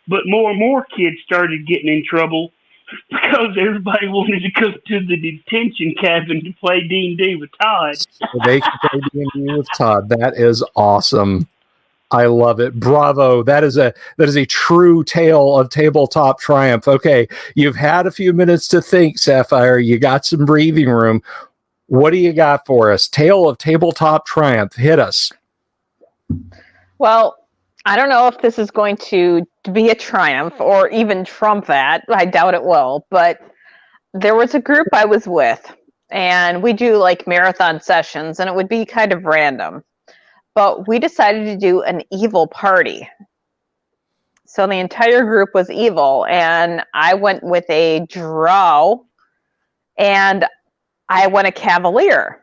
[SPEAKER 2] but more and more kids started getting in trouble because everybody wanted to go to the detention cabin to play D&D with Todd.
[SPEAKER 1] So they can play D&D with Todd. That is awesome. I love it. Bravo. That is a true tale of tabletop triumph. Okay, you've had a few minutes to think, Sapphire. You got some breathing room. What do you got for us? Tale of tabletop triumph. Hit us.
[SPEAKER 3] Well, I don't know if this is going to be a triumph or even trump that. I doubt it will. But there was a group I was with, and we do like marathon sessions, and it would be kind of random. But we decided to do an evil party. So the entire group was evil, and I went with a drow, and I went a cavalier.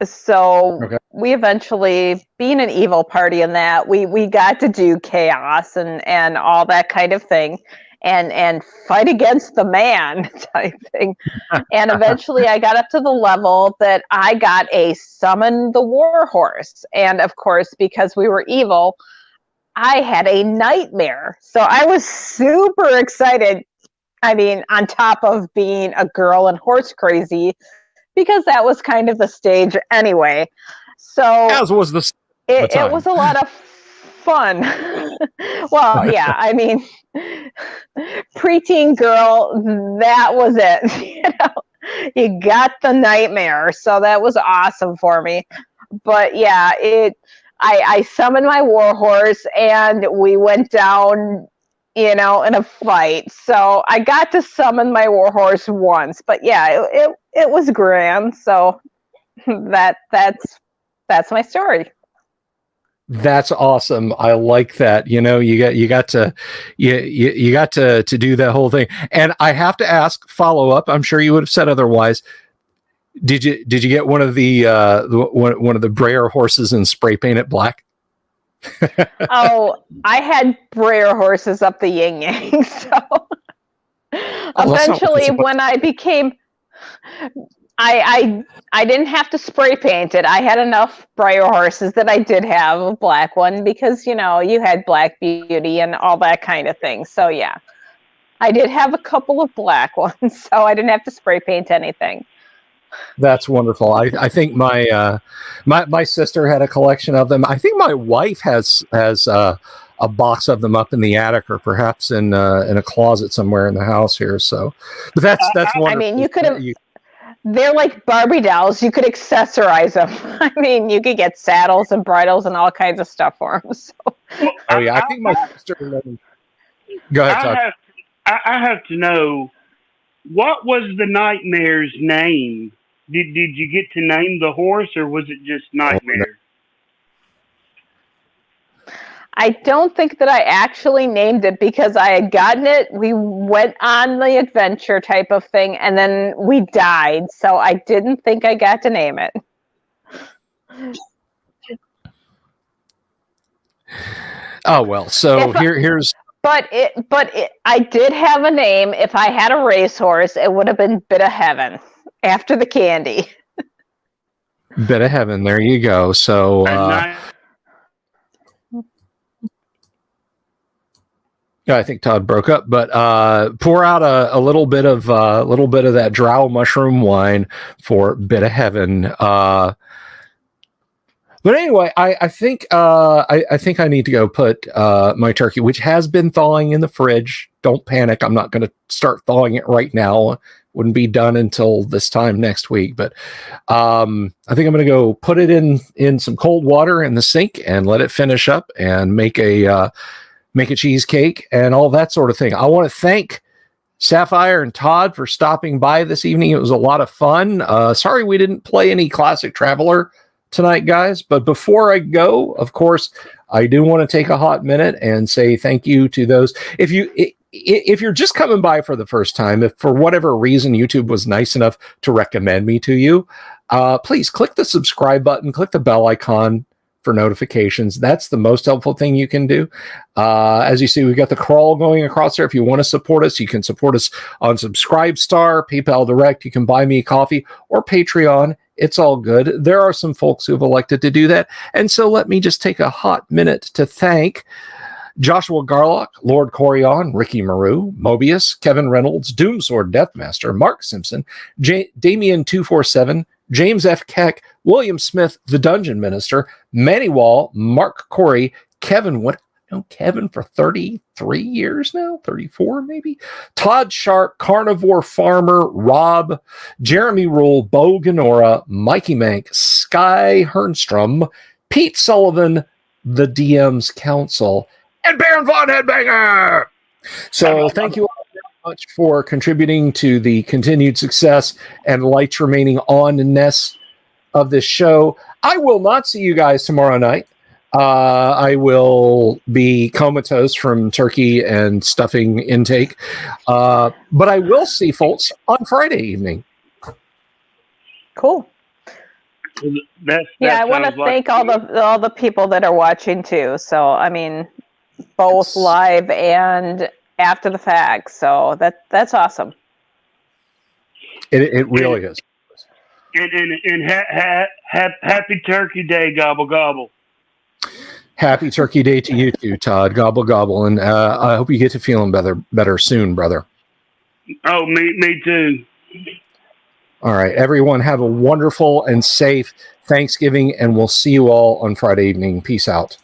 [SPEAKER 3] So we eventually, being an evil party in that, we got to do chaos and all that kind of thing, and fight against the man type thing. And eventually I got up to the level that I got a summon the war horse. And of course, because we were evil, I had a nightmare. So I was super excited. I mean, on top of being a girl and horse crazy, because that was kind of the stage anyway. So
[SPEAKER 1] as was the
[SPEAKER 3] it was a lot of fun. Well, yeah, I mean, preteen girl, that was it. You got the nightmare. So that was awesome for me. But yeah, I summoned my war horse and we went down, in a fight. So I got to summon my war horse once, but yeah, it was grand. So that's my story.
[SPEAKER 1] That's awesome. I like that. You know, you got to do that whole thing. And I have to ask follow up. I'm sure you would have said otherwise. Did you get one of the one of the Breyer horses and spray paint it black?
[SPEAKER 3] Oh, I had Breyer horses up the yin yang. So eventually, when I became, I didn't have to spray paint it. I had enough Breyer horses that I did have a black one because, you know, you had Black Beauty and all that kind of thing. So yeah, I did have a couple of black ones, so I didn't have to spray paint anything.
[SPEAKER 1] That's wonderful. I think my my sister had a collection of them. I think my wife has a box of them up in the attic, or perhaps in a closet somewhere in the house here. So, but that's wonderful.
[SPEAKER 3] I mean, you could have. They're like Barbie dolls. You could accessorize them. I mean, you could get saddles and bridles and all kinds of stuff for them. So.
[SPEAKER 1] Oh yeah, I think my sister. Go ahead, Todd.
[SPEAKER 2] I have to know, what was the Nightmare's name? Did you get to name the horse, or was it just Nightmare?
[SPEAKER 3] I don't think that I actually named it because I had gotten it. We went on the adventure type of thing, and then we died. So I didn't think I got to name it.
[SPEAKER 1] Oh well, so here's.
[SPEAKER 3] But I did have a name. If I had a racehorse, it would have been Bit of Heaven after the candy.
[SPEAKER 1] Bit of Heaven. There you go. So. I think Todd broke up, but pour out a little bit of that drow mushroom wine for Bit of Heaven. But anyway, I think I need to go put my turkey, which has been thawing in the fridge. Don't panic. I'm not going to start thawing it right now. Wouldn't be done until this time next week. But I think I'm going to go put it in some cold water in the sink and let it finish up and make a cheesecake and all that sort of thing. I want to thank Sapphire and Todd for stopping by this evening. It was a lot of fun. Sorry we didn't play any Classic Traveler tonight, guys. But before I go, of course, I do want to take a hot minute and say thank you to those. If you're just coming by for the first time, if for whatever reason YouTube was nice enough to recommend me to you, please click the subscribe button, click the bell icon for notifications. That's the most helpful thing you can do. As you see, we've got the crawl going across there. If you want to support us, you can support us on Subscribestar, PayPal Direct. You can buy me coffee or Patreon. It's all good. There are some folks who have elected to do that. And so let me just take a hot minute to thank Joshua Garlock, Lord Corion, Ricky Maru, Mobius, Kevin Reynolds, Doomsword Deathmaster, Mark Simpson, Damien247, James F. Keck, William Smith, the Dungeon Minister, Manny Wall, Mark Corey, Kevin Wood, Kevin for 33 years now, 34 maybe, Todd Sharp, Carnivore Farmer, Rob, Jeremy Rule, Bo Ganora, Mikey Mank, Sky Hernstrom, Pete Sullivan, the DM's Council, and Baron Von Headbanger. So thank you all much for contributing to the continued success and lights remaining on-ness of this show. I will not see you guys tomorrow night. I will be comatose from turkey and stuffing intake. But I will see folks on Friday evening.
[SPEAKER 3] Cool. I want to thank all the people that are watching too. So I mean, both live and after the fact. So that's awesome.
[SPEAKER 1] It really is.
[SPEAKER 2] And happy Turkey Day, gobble gobble.
[SPEAKER 1] Happy Turkey Day to you too, Todd. Gobble gobble, and I hope you get to feeling better soon, brother.
[SPEAKER 2] Oh, me too.
[SPEAKER 1] All right, everyone, have a wonderful and safe Thanksgiving, and we'll see you all on Friday evening. Peace out.